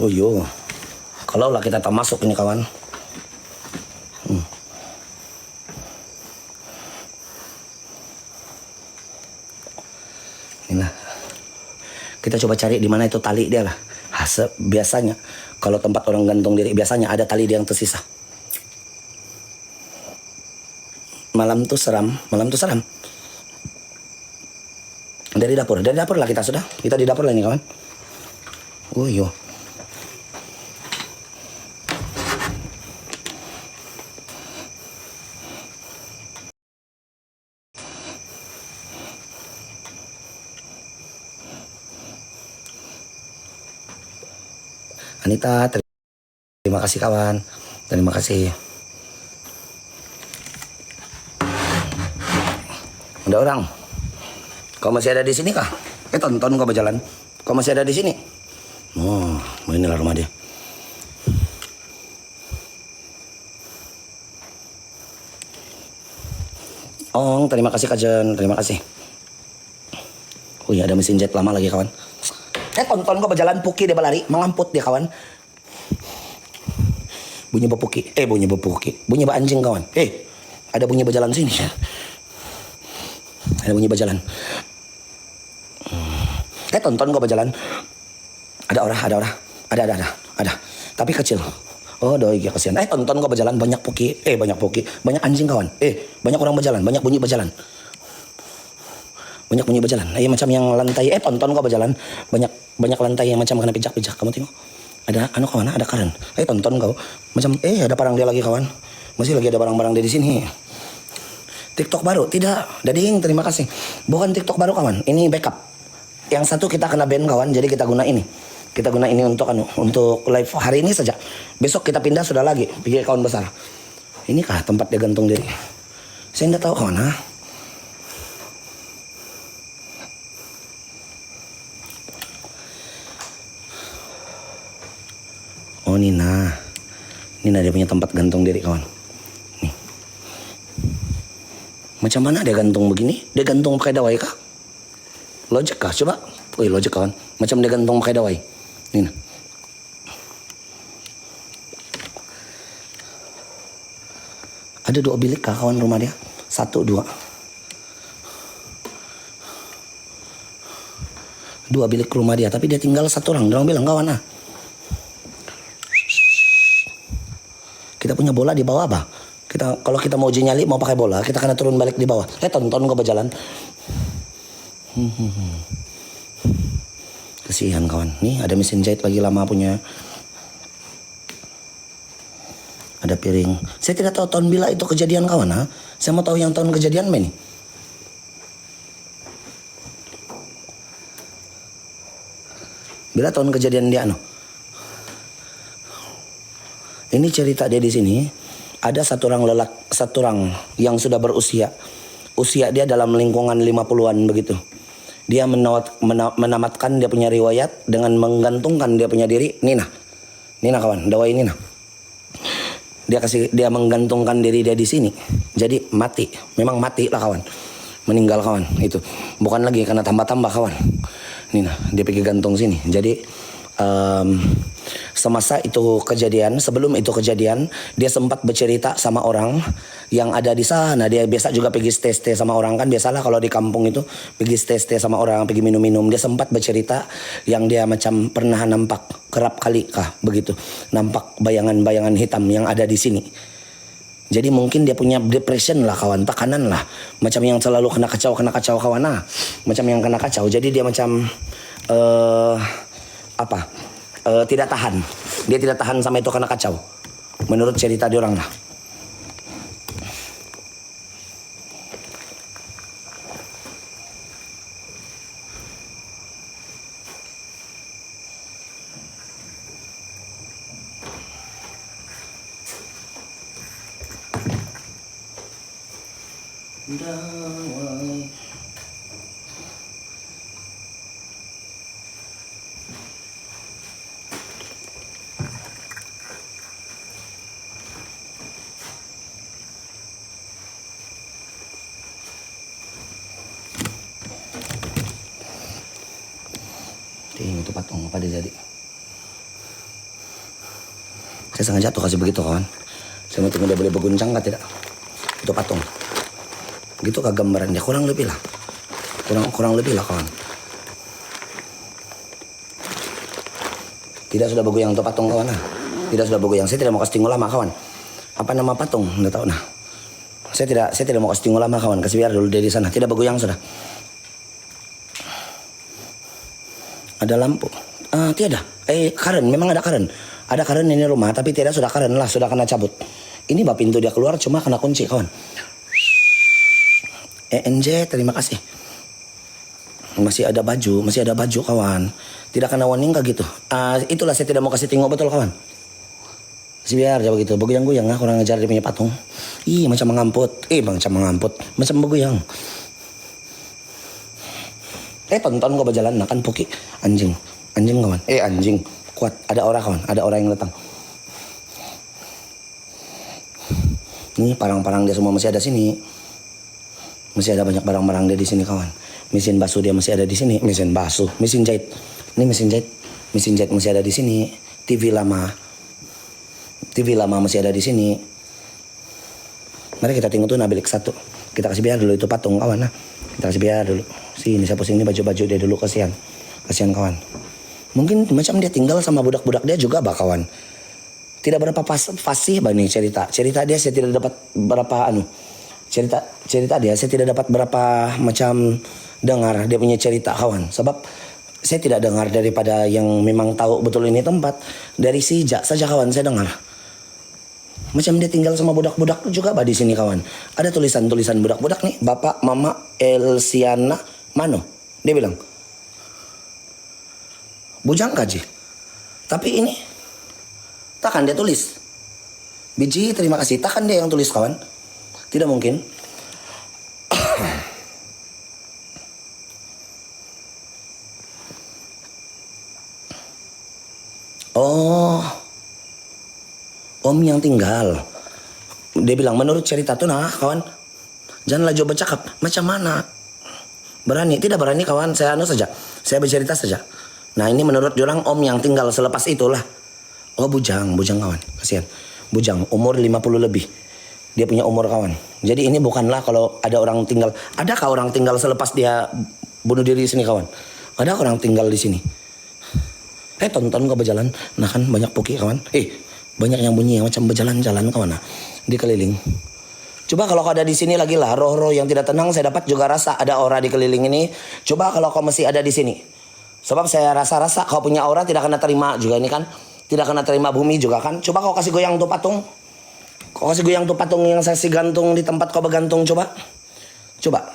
Oh yo. Kalau lah kita tak masuk ini kawan. Inilah. Kita coba cari di mana itu tali dia lah. Biasanya kalau tempat orang gantung diri biasanya ada tali dia yang tersisa. Malam tuh seram. Dari dapur lah kita sudah. Kita di dapur lah ini kawan. Oh iya. Anita, terima kasih kawan. Terima kasih. Ada orang. Kau masih ada di sini kah? Tonton kau berjalan. Kau masih ada di sini? Oh, inilah rumah dia. Oh, terima kasih Kajen, terima kasih. Oh iya, ada mesin jahit lama lagi kawan. Tonton kau berjalan puki dia berlari, mengamput dia kawan. Bunyi bepuki, bunyi anjing kawan. Ada bunyi berjalan sini. Ada bunyi berjalan. Tonton kau berjalan. Ada orang. Ada. Tapi kecil. Oh, doi kasihan. Tonton kau berjalan banyak puki, banyak anjing kawan. Banyak orang berjalan, banyak bunyi berjalan. Macam yang lantai. Tonton kau berjalan. Banyak lantai yang macam kena pijak-pijak. Kamu tengok. Ada kawan, ada karen. Tonton kau. Macam ada barang dia lagi kawan. Masih lagi ada barang-barang dia di sini. TikTok baru? Tidak. Dading, terima kasih. Bukan TikTok baru kawan. Ini backup. Yang satu kita kena ban kawan. Jadi kita guna ini. Kita guna ini untuk live hari ini saja. Besok kita pindah sudah lagi. Pikir kawan besar. Ini kah tempat dia gantung diri? Saya tidak tahu kawan. Oh Nina dia punya tempat gantung diri kawan. Nih. Macam mana dia gantung begini? Dia gantung pakai dawai kah? Logik kah? Coba. Logik kawan. Macam dia gantung pakai dawai. Nina. Ada 2 bilik kah kawan rumah dia? 1, 2. 2 bilik rumah dia. Tapi dia tinggal 1 orang. Dia orang bilang kawan Kita punya bola di bawah apa? Kalau kita mau uji nyali mau pakai bola, kita kena turun balik di bawah. Tonton kau berjalan. Kasihan kawan. Nih ada mesin jahit lagi lama punya. Ada piring. Saya tidak tahu tahun bila itu kejadian kawan. Saya mau tahu yang tahun kejadian ini. Bila tahun kejadian dia Ini cerita dia di sini. Ada satu orang yang sudah berusia. Usia dia dalam lingkungan 50-an begitu. Dia menamatkan dia punya riwayat dengan menggantungkan dia punya diri. Nina kawan, dawai Nina. Dia menggantungkan diri dia di sini. Jadi mati. Memang mati lah kawan. Meninggal kawan. Itu. Bukan lagi karena tambah-tambah kawan. Nina, dia pergi gantung sini. Jadi semasa itu kejadian, sebelum itu kejadian, dia sempat bercerita sama orang yang ada di sana. Dia biasa juga pergi stay sama orang kan. Biasalah kalau di kampung itu pergi stay sama orang, pergi minum-minum. Dia sempat bercerita yang dia macam pernah nampak kerap kali kah begitu. Nampak bayangan-bayangan hitam yang ada di sini. Jadi mungkin dia punya depression lah kawan, tekanan lah. Macam yang selalu kena kacau kawan Macam yang kena kacau. Jadi dia macam tidak tahan. Dia tidak tahan sama itu karena kacau. Menurut cerita dia orang lah. Dawai. Itu patung apa dia jadi? Saya sengaja tuh kasih begitu kawan. Saya mau tunggu dia boleh berguncang kah tidak? Itu patung. Gitu kah gambaran dia kurang lebih lah. Kurang lebih lah kawan. Tidak sudah bergoyang tuh patung kawan nah. Tidak sudah bergoyang. Saya tidak mau kasih tinggal lama kawan. Apa nama patung? Nggak tahu nah. Saya tidak mau kasih tinggal lama kawan. Kasih biar dulu dari sana. Tidak bergoyang sudah. Ada lampu. Tiada. Karen. Memang ada karen. Ada karen ini rumah. Tapi tidak sudah karen lah. Sudah kena cabut. Ini bah pintu dia keluar. Cuma kena kunci kawan. ENJ. Terima kasih. Masih ada baju kawan. Tidak kena warning kah gitu. Itulah saya tidak mau kasih tengok betul kawan. Biar aja begitu, bergoyang-goyang kurang ngejar dia punya patung. Macam mengamput. Macam bergoyang. Tonton gua berjalan kan Puki. Anjing kawan. Anjing kuat. Ada orang kawan, ada orang yang datang. Nih parang-parang dia semua masih ada sini. Masih ada banyak barang-barang dia di sini kawan. Mesin basuh dia masih ada di sini. Mesin jahit. Ini mesin jahit masih ada di sini. TV lama masih ada di sini. Mari kita tengok tuh Nabil X1. Kita kasih biar dulu itu patung kawan nah. Kita kasih biar dulu. Sini saya pusing ini baju-baju dia dulu, kasihan kawan. Mungkin macam dia tinggal sama budak-budak dia juga bah kawan. Tidak berapa fasih bah nih cerita dia saya tidak dapat berapa cerita dia saya tidak dapat berapa macam dengar dia punya cerita kawan. Sebab saya tidak dengar daripada yang memang tahu betul ini tempat. Dari sijak saja kawan saya dengar. Macam dia tinggal sama budak-budak juga bah di sini kawan. Ada tulisan-tulisan budak-budak nih. Bapak, Mama, Elsiana, Mano. Dia bilang. Bujang kaji. Tapi ini. Takkan dia tulis. Biji, terima kasih. Takkan dia yang tulis kawan. Tidak mungkin. Oh. Om yang tinggal. Dia bilang menurut cerita tuh nah kawan. Janganlah coba bercakap. Macam mana? Berani? Tidak berani kawan. Saya saja. Saya bercerita saja. Nah ini menurut orang om yang tinggal selepas itulah. Oh bujang kawan. Kasihan. Bujang umur 50 lebih. Dia punya umur kawan. Jadi ini bukanlah kalau ada orang tinggal. Adakah orang tinggal selepas dia bunuh diri di sini kawan? Ada orang tinggal di sini. Tonton gak berjalan. Nah kan banyak Puki kawan. Banyak yang bunyi macam berjalan-jalan kawan nah. Di keliling. Coba kalau kau ada di sini lagi lah roh-roh yang tidak tenang saya dapat juga rasa ada aura di keliling ini. Coba kalau kau masih ada di sini. Sebab saya rasa kau punya aura tidak kena terima juga ini kan. Tidak kena terima bumi juga kan. Coba kau kasih goyang tuh patung. Kau kasih goyang tuh patung yang saya gantung di tempat kau bergantung coba. Coba.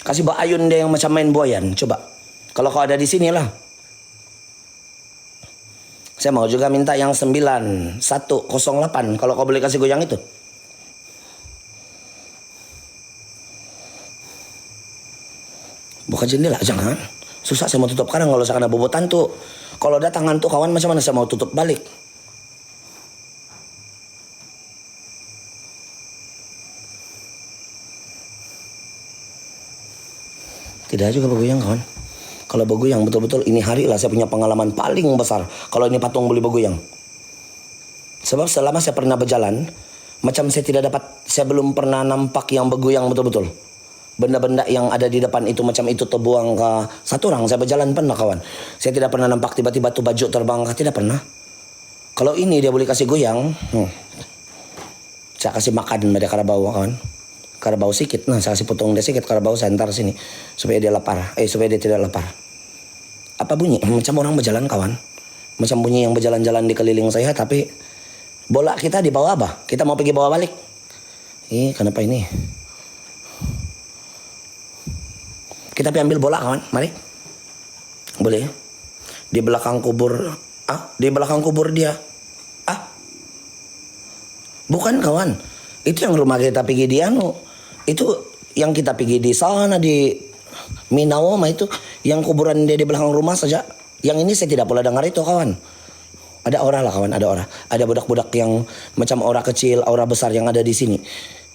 Kasih Mbak Ayun dia yang macam main buayan. Coba. Kalau kau ada di sini lah. Saya mau juga minta yang 9108 kalau kau boleh kasih goyang itu. Buka jendela jangan. Susah saya mau tutup karena kalau saya kena bobotan tuh. Kalau datang hantu kawan macam mana saya mau tutup balik. Tidak juga bergoyang kawan. Kalau bergoyang betul-betul ini hari lah saya punya pengalaman paling besar. Kalau ini patung boleh bergoyang. Sebab selama saya pernah berjalan. Macam saya belum pernah nampak yang bergoyang betul-betul. Benda-benda yang ada di depan itu macam itu terbuang ke satu orang. Saya berjalan pernah kawan. Saya tidak pernah nampak tiba-tiba tuh baju terbang ke. Tidak pernah. Kalau ini dia boleh kasih goyang. Saya kasih makan pada karabau kawan. Karabau sikit. Nah saya kasih potong dia sikit karabau saya antar sini. Supaya dia lapar. Supaya dia tidak lapar. Apa bunyi? Macam orang berjalan kawan. Macam bunyi yang berjalan-jalan di keliling saya. Tapi bola kita di bawah apa? Kita mau pergi bawa balik. Kenapa ini? Kita pergi ambil bola kawan. Mari. Boleh. Di belakang kubur. Di belakang kubur dia. Bukan kawan. Itu yang rumah kita pergi di Itu yang kita pergi di sana di Minawoma itu. Yang kuburan dia di belakang rumah saja. Yang ini saya tidak pula dengar itu kawan. Ada aura lah kawan, ada aura. Ada budak-budak yang macam aura kecil, aura besar yang ada di sini.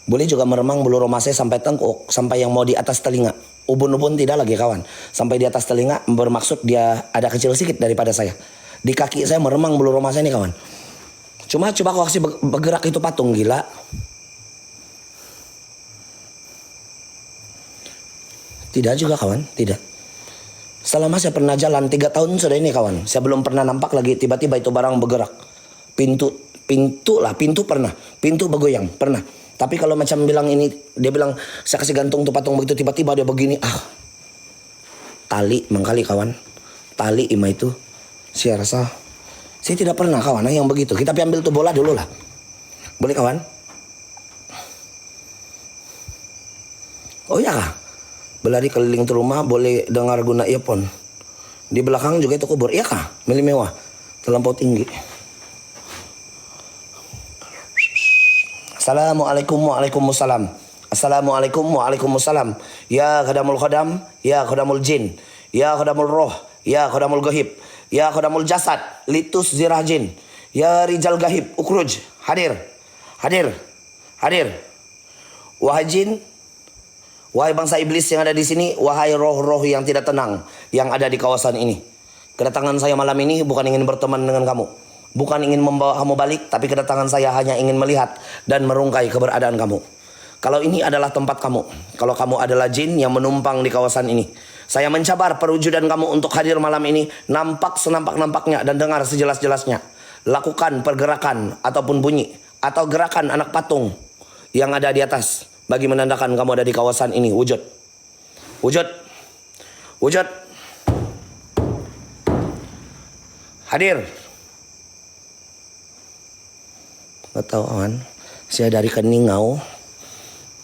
Boleh juga meremang bulu rumah saya sampai tengkuk. Sampai yang mau di atas telinga. Ubun-ubun tidak lagi kawan. Sampai di atas telinga bermaksud dia ada kecil sedikit daripada saya. Di kaki saya meremang bulu rumah saya ini kawan. Cuma coba kau kasih bergerak itu patung gila. Tidak juga kawan, tidak. Selama saya pernah jalan 3 tahun sudah ini kawan. Saya belum pernah nampak lagi tiba-tiba itu barang bergerak. Pintu pernah. Pintu bergoyang, pernah. Tapi kalau macam bilang ini, dia bilang saya kasih gantung tuh patung begitu tiba-tiba dia begini. Tali mangkali kawan. Tali ima itu. Saya rasa saya tidak pernah kawan yang begitu. Kita ambil tuh bola dulu lah. Boleh kawan? Oh iya kah? Berlari keliling tuh rumah boleh dengar guna earphone. Di belakang juga itu kubur. Iya kah? Mili mewah. Terlampau tinggi. Assalamualaikum waalaikumsalam. Assalamualaikum waalaikumsalam. Ya khadamul khadam, ya khadamul jin, ya khadamul roh, ya khadamul gahib, ya khadamul jasad, litus zirah jin, ya rijal gahib, ukruj, hadir, hadir, hadir. Wahai jin, wahai bangsa iblis yang ada di sini, wahai roh-roh yang tidak tenang yang ada di kawasan ini. Kedatangan saya malam ini bukan ingin berteman dengan kamu. Bukan ingin membawa kamu balik, tapi kedatangan saya hanya ingin melihat dan merungkai keberadaan kamu. Kalau ini adalah tempat kamu, kalau kamu adalah jin yang menumpang di kawasan ini, saya mencabar perwujudan kamu untuk hadir malam ini, nampak senampak-nampaknya dan dengar sejelas-jelasnya. Lakukan pergerakan ataupun bunyi atau gerakan anak patung yang ada di atas bagi menandakan kamu ada di kawasan ini. Wujud, wujud, wujud, hadir. Gak tahu kawan, saya dari Keningau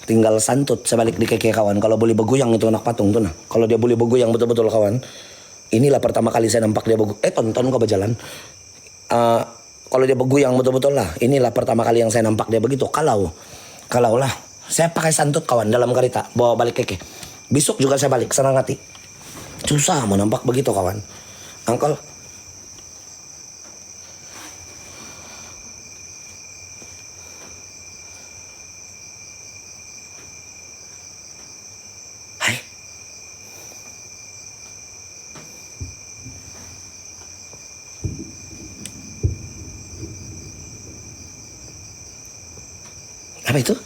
tinggal santut saya balik di keke kawan. Kalau boleh bergoyang itu anak patung tuh nah. Kalau dia boleh bergoyang betul-betul kawan. Inilah pertama kali saya nampak dia tonton kau berjalan. Kalau dia bergoyang betul-betul lah. Inilah pertama kali yang saya nampak dia begitu. Kalau lah saya pakai santut kawan dalam kereta bawa balik keke. Besok juga saya balik senang hati. Susah mau nampak begitu kawan. Angkol. Apa itu?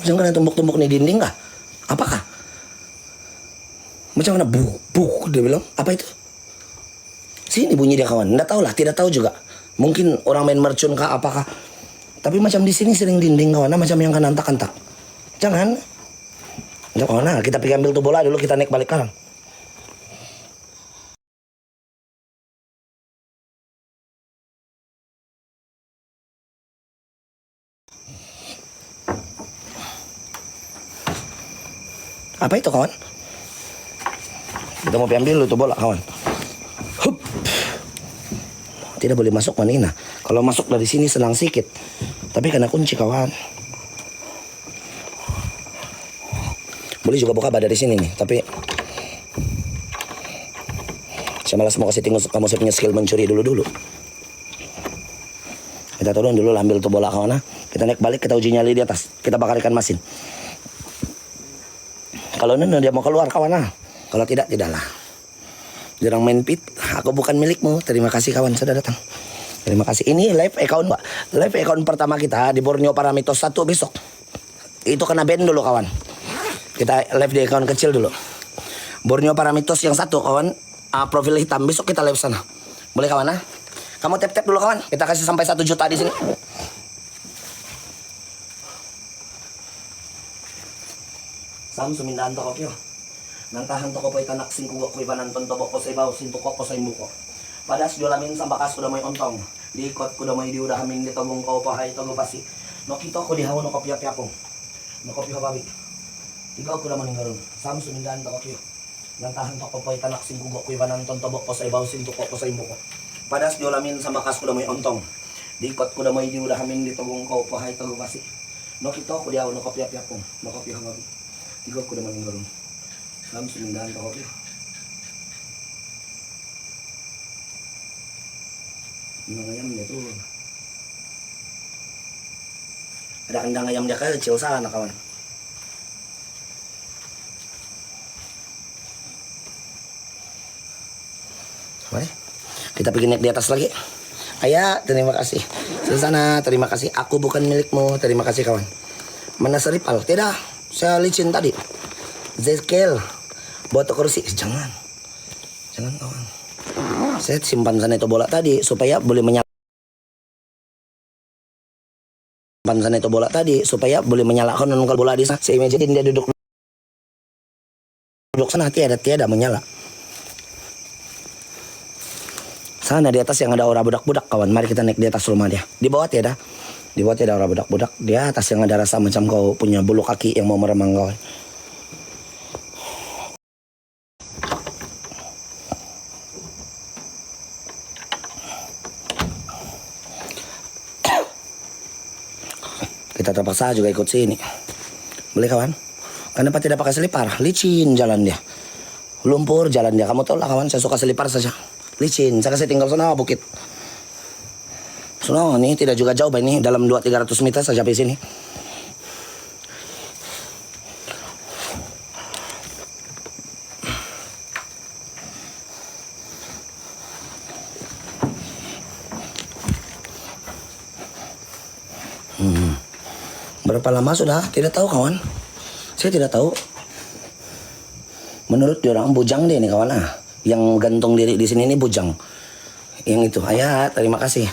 Macam kena tumbuk-tumbuk di dinding kah? Apakah? Macam mana buk dia bilang? Apa itu? Sini bunyi dia kawan. Nggak tahu lah, tidak tahu juga. Mungkin orang main mercun kah apakah? Tapi macam di sini sering dinding kawan, macam yang kan antak-antak. Jangan. Nah, kita pergi ambil tuh bola dulu, kita naik balik sekarang. Apa itu kawan? Kita mau ambil itu bola kawan. Hup. Tidak boleh masuk manina. Kalau masuk dari sini senang sedikit. Tapi kena kunci kawan. Boleh juga buka dari sini nih. Tapi saya malas mau kasih tengok kamu saya punya skill mencuri dulu. Kita turun dulu ambil tuh bola kawan. Kita naik balik kita uji nyali di atas. Kita bakar ikan masin. Kalau dia mau keluar kawan Kalau tidak, tidaklah. Jarang main pit. Aku bukan milikmu. Terima kasih kawan sudah datang. Terima kasih. Ini live account Pak. Live account pertama kita di Borneo Paramitos 1 besok. Itu kena ban dulu kawan. Kita live di account kecil dulu. Borneo Paramitos yang 1 kawan. Profil hitam. Besok kita live sana. Boleh kawan Kamu tap-tap dulu kawan. Kita kasih sampai 1 juta di sini. Samsung mindahan to kopyo. Nantahan to ko po itanak sing kugo ko ibanan ton tobo ko sa ibaw sin tukok ko sa imbuko. Padas dolamin sa bakas ko da may ontong. Diikot ko da may diuda hamin dito mong ko pahay to pasi. No kito ko dihaw no kopya pyapong. No kopyo babi. Ikaw ko da maning garon. Samsung mindahan to kopyo. Nantahan to ko po itanak sing kugo ko ibanan ton tobo ko sa ibaw sin tukok ko sa imbuko. Padas dolamin sa bakas ko da may ontong. Diikot ko da may diuda hamin dito mong ko pahay to pasi. No kito ko dihaw no kopya pyapong. No kopyo babi. Ikaw ko naman yung garong. Alam, sumindahan ka ko. Yung ngayam niya to. Ada kandang ngayam dia kecil sana kawan. Mari. Kita pergi naik di atas lagi. Ayah, terima kasih. Susana, terima kasih. Aku bukan milikmu. Terima kasih kawan. Mana seripal? Tidak. Saya licin tadi. Zekel. Bawa ke kursi. Jangan kawan. Saya simpan sana itu bola tadi supaya boleh menyalakan kalau bola di sana. Saya imagine dia duduk sana tiada menyala. Sana di atas yang ada orang budak-budak kawan. Mari kita naik di atas rumah dia. Di bawah tiada orang budak-budak. Di atas yang ada rasa macam kau punya bulu kaki yang mau meremang kau. Kita terpaksa juga ikut sini. Boleh kawan? Kenapa tidak pakai selipar? Licin jalan dia. Lumpur jalan dia. Kamu tahu lah kawan, saya suka selipar saja. Licin, saya kasih tinggal sana bukit. Sono ini tidak juga jauh ini, dalam 200-300 meter saja sampai sini. Berapa lama sudah? Tidak tahu kawan. Saya tidak tahu. Menurut dia orang bujang dia nih kawan Yang gantung diri di sini ini bujang. Yang itu ayah, terima kasih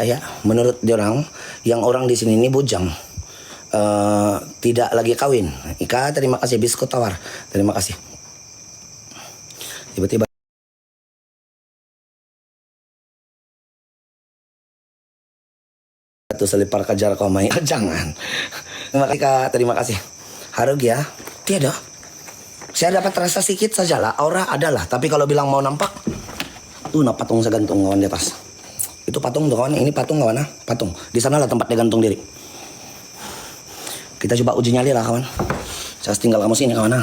ayah. Menurut dia orang, yang orang di sini ini bujang. Tidak lagi kawin. Ika terima kasih biskut tawar. Terima kasih. Tiba-tiba itu selipar kejar kau main. Jangan. Terima kasih. Harug ya. Tiada. Saya dapat rasa sedikit saja lah. Aura adalah. Tapi kalau bilang mau nampak. Tuh patung saya gantung kawan di atas. Itu patung tuh kawan. Ini patung kawan Patung. Di sana lah tempat dia gantung diri. Kita coba uji nyali lah kawan. Saya tinggal kamu sini kawan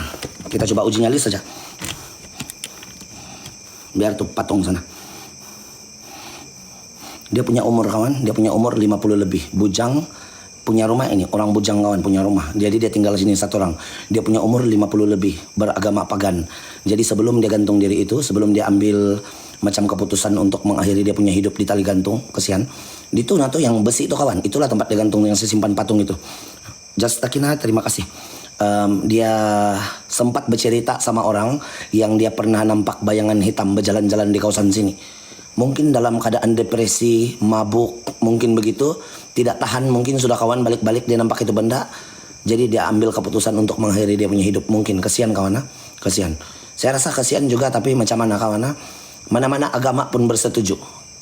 Kita coba uji nyali saja. Biar tuh patung sana. Dia punya umur kawan. Dia punya umur 50 lebih. Bujang. Punya rumah ini, orang bujang kawan punya rumah. Jadi dia tinggal sini satu orang. Dia punya umur 50 lebih, beragama pagan. Jadi sebelum dia gantung diri itu, sebelum dia ambil macam keputusan untuk mengakhiri dia punya hidup di tali gantung, kesian. Di Tuna tuh yang besi itu kawan, itulah tempat dia gantung yang saya simpan patung itu. Just Takina, terima kasih. Dia sempat bercerita sama orang yang dia pernah nampak bayangan hitam berjalan-jalan di kawasan sini. Mungkin dalam keadaan depresi, mabuk, mungkin begitu. Tidak tahan, mungkin sudah kawan balik-balik dia nampak itu benda. Jadi dia ambil keputusan untuk mengakhiri dia punya hidup. Mungkin kesian kawan kesian. Saya rasa kesian juga, tapi macam mana kawan mana-mana agama pun bersetuju.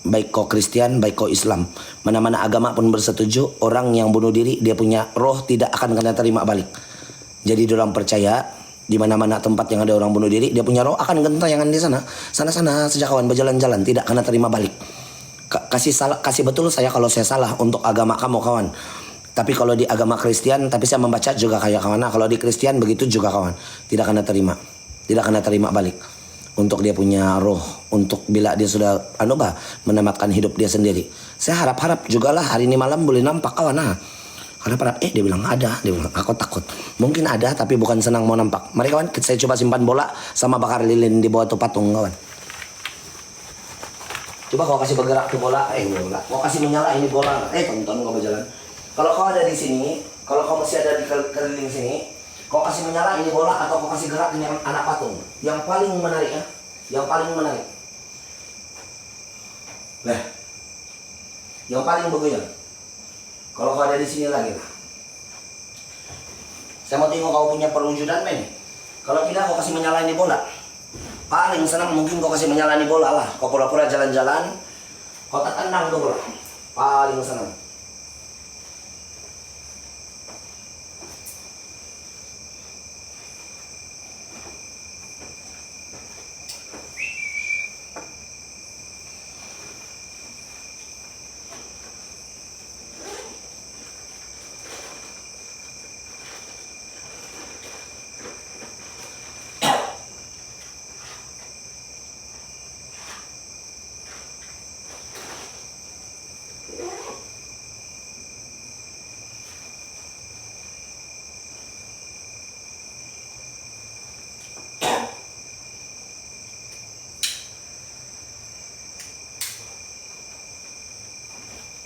Baik kau Kristen, baik kau Islam. Mana-mana agama pun bersetuju. Orang yang bunuh diri, dia punya roh tidak akan kena terima balik. Jadi dalam percaya, di mana-mana tempat yang ada orang bunuh diri, dia punya roh akan gentayangan di sana. Sana-sana sejak kawan berjalan-jalan, tidak kena terima balik. Kasih betul saya kalau saya salah untuk agama kamu kawan. Tapi kalau di agama Kristen, tapi saya membaca juga kayak kawan. Kalau di Kristen begitu juga kawan. Tidak kena terima balik. Untuk dia punya roh, untuk bila dia sudah menamatkan hidup dia sendiri. Saya harap-harap juga lah hari ini malam boleh nampak kawan Harap-harap dia bilang ada, dia bilang aku takut. Mungkin ada tapi bukan senang mau nampak. Mari kawan, saya coba simpan bola sama bakar lilin di bawah tuh patung kawan. Coba kau kasih bergerak tuh bola, bola. Kau kasih menyala ini bola, tonton kau berjalan. Kalau kau ada di sini, kalau kau masih ada di keliling sini, kau kasih menyala ini bola atau kau kasih gerak ini anak patung. Yang paling menarik yang paling menarik. Yang paling bergoyang. Kalau kau ada di sini lagi lah. Saya mau tengok kau punya perwujudan men. Kalau tidak kau kasih menyala ini bola. Paling senang mungkin kau kasih menyalani bola lah. Kau pura-pura jalan-jalan, kau tak tendang tuh bola. Paling senang.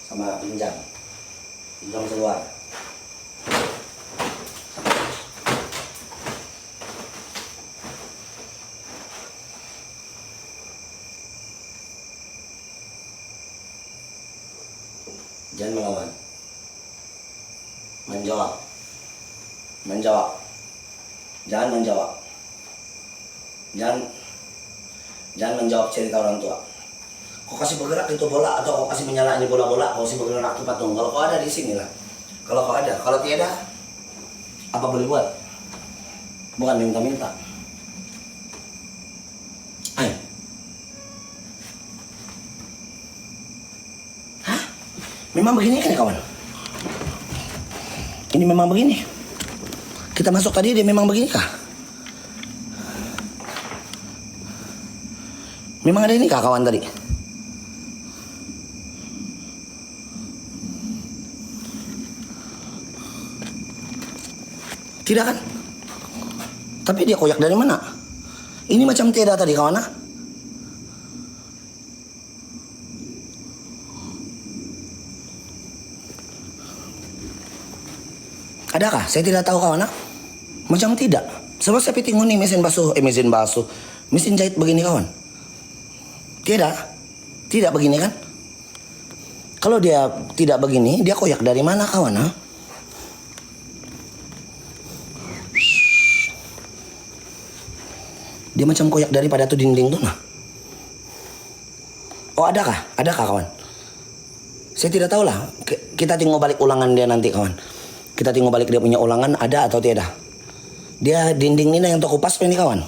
Sama pinjam keluar. Jangan melawan. Menjawab. Menjawab. Jangan menjawab. Jangan menjawab cerita orang tua. Kau kasih bergerak itu bola atau kau kasih menyala ini bola-bola, kau kasih bergerak itu patung. Kalau kau ada di sini lah. Kalau kau ada, kalau tiada, apa boleh buat? Bukan minta-minta. Ayo. Hah? Memang begini kan kawan? Ini memang begini. Kita masuk tadi dia memang begini kah? Memang ada ini kah kawan tadi? Tidak kan? Tapi dia koyak dari mana? Ini macam tiada tadi kawan. Adakah? Saya tidak tahu kawan. Macam tidak. Sebab saya piting ini mesin basuh. Mesin jahit begini kawan. Tidak. Tidak begini kan? Kalau dia tidak begini, dia koyak dari mana kawan? Dia macam koyak daripada tuh dinding tuh nah. Oh adakah? Adakah kawan? Saya tidak tahu lah. Kita tengok balik ulangan dia nanti kawan. Kita tengok balik dia punya ulangan ada atau tidak. Dia dinding ini yang toko kupas ini kawan.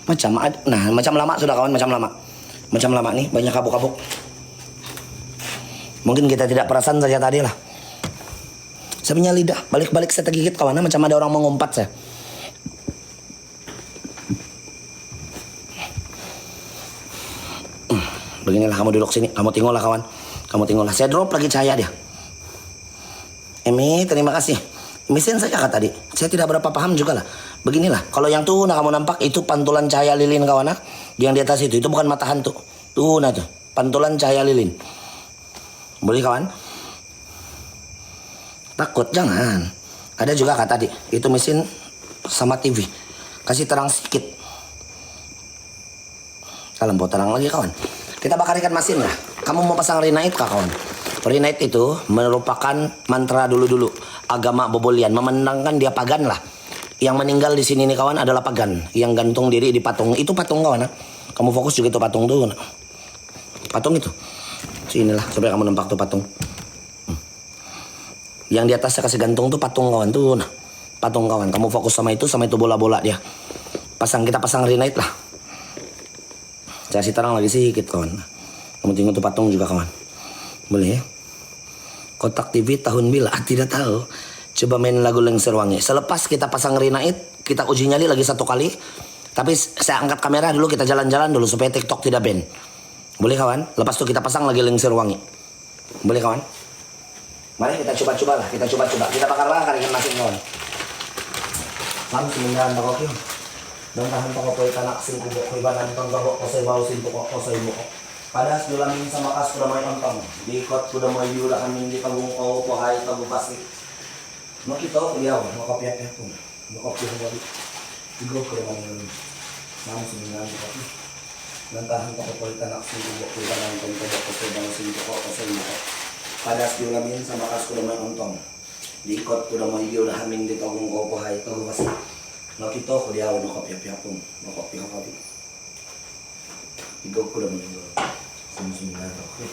Macam lama sudah kawan, macam lama. Macam lama nih banyak kabuk-kabuk. Mungkin kita tidak perasan saja tadi lah. Saya punya lidah balik-balik saya tergigit kawan, macam ada orang mengumpat saya. Beginilah kamu duduk sini, kamu tengoklah kawan. Kamu tengoklah, saya drop lagi cahaya dia. Emi, terima kasih. Mesin saja kata tadi. Saya tidak berapa paham juga lah. Beginilah, kalau yang tuh kamu nampak itu pantulan cahaya lilin kawan. Yang di atas itu bukan mata hantu. Tuh nah tuh, pantulan cahaya lilin. Boleh kawan? Takut jangan. Ada juga kata tadi, itu mesin sama TV. Kasih terang sedikit. Kalau mau terang lagi kawan. Kita bakar ikan masin lah. Kamu mau pasang Rinait kah kawan? Rinait itu merupakan mantra dulu-dulu. Agama Bobolian. Memandangkan dia pagan lah. Yang meninggal di sini nih kawan adalah pagan. Yang gantung diri di patung. Itu patung kawan. Kamu fokus juga itu patung tuh. Patung itu. Sinilah supaya kamu nampak tuh patung. Yang di atas saya kasih gantung tuh patung kawan tuh. Nah, patung kawan. Kamu fokus sama itu bola-bola dia. Kita pasang Rinait lah. Saya kasih terang lagi sedikit kawan. Kamu tengok tuh patung juga kawan. Boleh ya? Kotak TV tahun bila? Tidak tahu. Coba main lagu Lengser Wangi. Selepas kita pasang Rinait, kita uji nyali lagi satu kali. Tapi saya angkat kamera dulu, kita jalan-jalan dulu supaya TikTok tidak ban. Boleh kawan? Lepas itu kita pasang lagi Lengser Wangi. Boleh kawan? Mari kita coba-coba lah. Kita coba-coba. Kita bakar-bakar ikan masin kawan. Lalu semendahan bakal kion. Dan tahan toko poy kanak sin kubok ibanan tong gabok kosay bau sin toko kosay buko. Padas dulamin sama kas kuda may ontong. Di kot kuda may yura kami di pagong ko po hay tabu pasti. Makita ko yaw, makapya ko. Makapya ko bali. Igo ko man yun. Nam sininan ko. Dan tahan toko poy kanak sin kubok ibanan tong gabok kosay bau sin toko kosay buko. Padas dulamin sama kas kuda may ontong. Di kot kuda may yura kami di pagong ko po hay tabu pasti. Nakita ko diya ako nakapya-pyapon. Nakapya ko pati. Igaw ko naman yung sumusunod ako.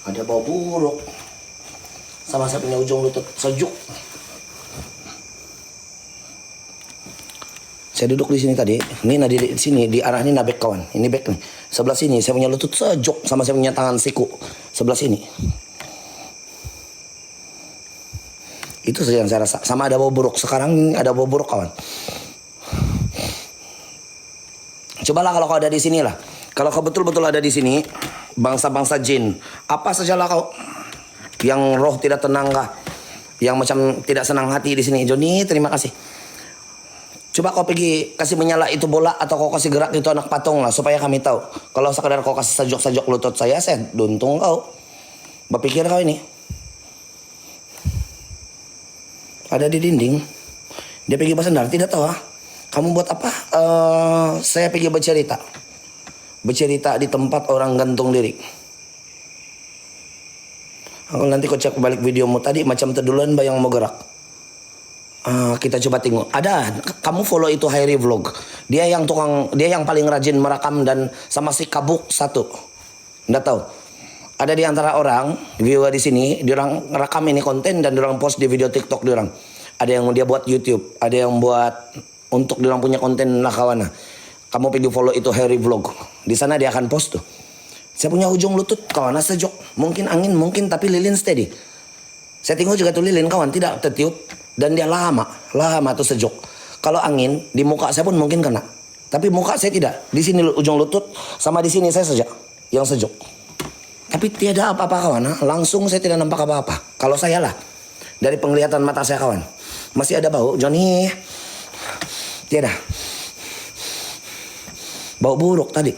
Ada bau buruk. Sama saya punya ujung lutut sejuk. Saya duduk di sini tadi. Ini di sini di arah ini back kawan. Ini back nih. Sebelah sini saya punya lutut sejuk sama saya punya tangan siku sebelah sini. Itu saja yang saya rasa. Sama ada bau buruk. Sekarang ada bau buruk kawan. Cobalah kalau kau ada di sini lah. Kalau kau betul-betul ada di sini, bangsa-bangsa jin, apa sajalah kau yang roh tidak tenang kah? Yang macam tidak senang hati di sini. Joni, terima kasih. Coba kau pergi kasih menyala itu bola atau kau kasih gerak itu anak patung lah supaya kami tahu. Kalau sekadar kau kasih sajok-sajok lutut saya duntung kau. Berpikir kau ini. Ada di dinding. Dia pergi bersandar, tidak tahu ah. Kamu buat apa? Saya pergi bercerita. Bercerita di tempat orang gantung diri. Kalau nanti kau cek balik videomu tadi macam terduluan bayang mau gerak. Kita coba tengok. Ada, kamu follow itu Hairi Vlog. Dia yang paling rajin merekam dan sama si Kabuk satu. Nggak tahu. Ada di antara orang viewer di sini, dia orang rekam ini konten dan dia orang post di video TikTok dia orang. Ada yang dia buat YouTube, ada yang buat untuk dia orang punya konten lah kawan. Kamu pergi follow itu Hairi Vlog. Di sana dia akan post tuh. Saya punya ujung lutut kawan sejok. Mungkin angin, mungkin tapi lilin steady. Saya tengok juga tuh lilin kawan tidak tertiup. Dan dia lama tuh sejuk. Kalau angin di muka saya pun mungkin kena. Tapi muka saya tidak. Di sini ujung lutut sama di sini saya saja yang sejuk. Tapi tiada apa-apa kawan. Langsung saya tidak nampak apa-apa. Kalau saya lah dari penglihatan mata saya kawan. Masih ada bau. Johnny. Tiada. Bau buruk tadi.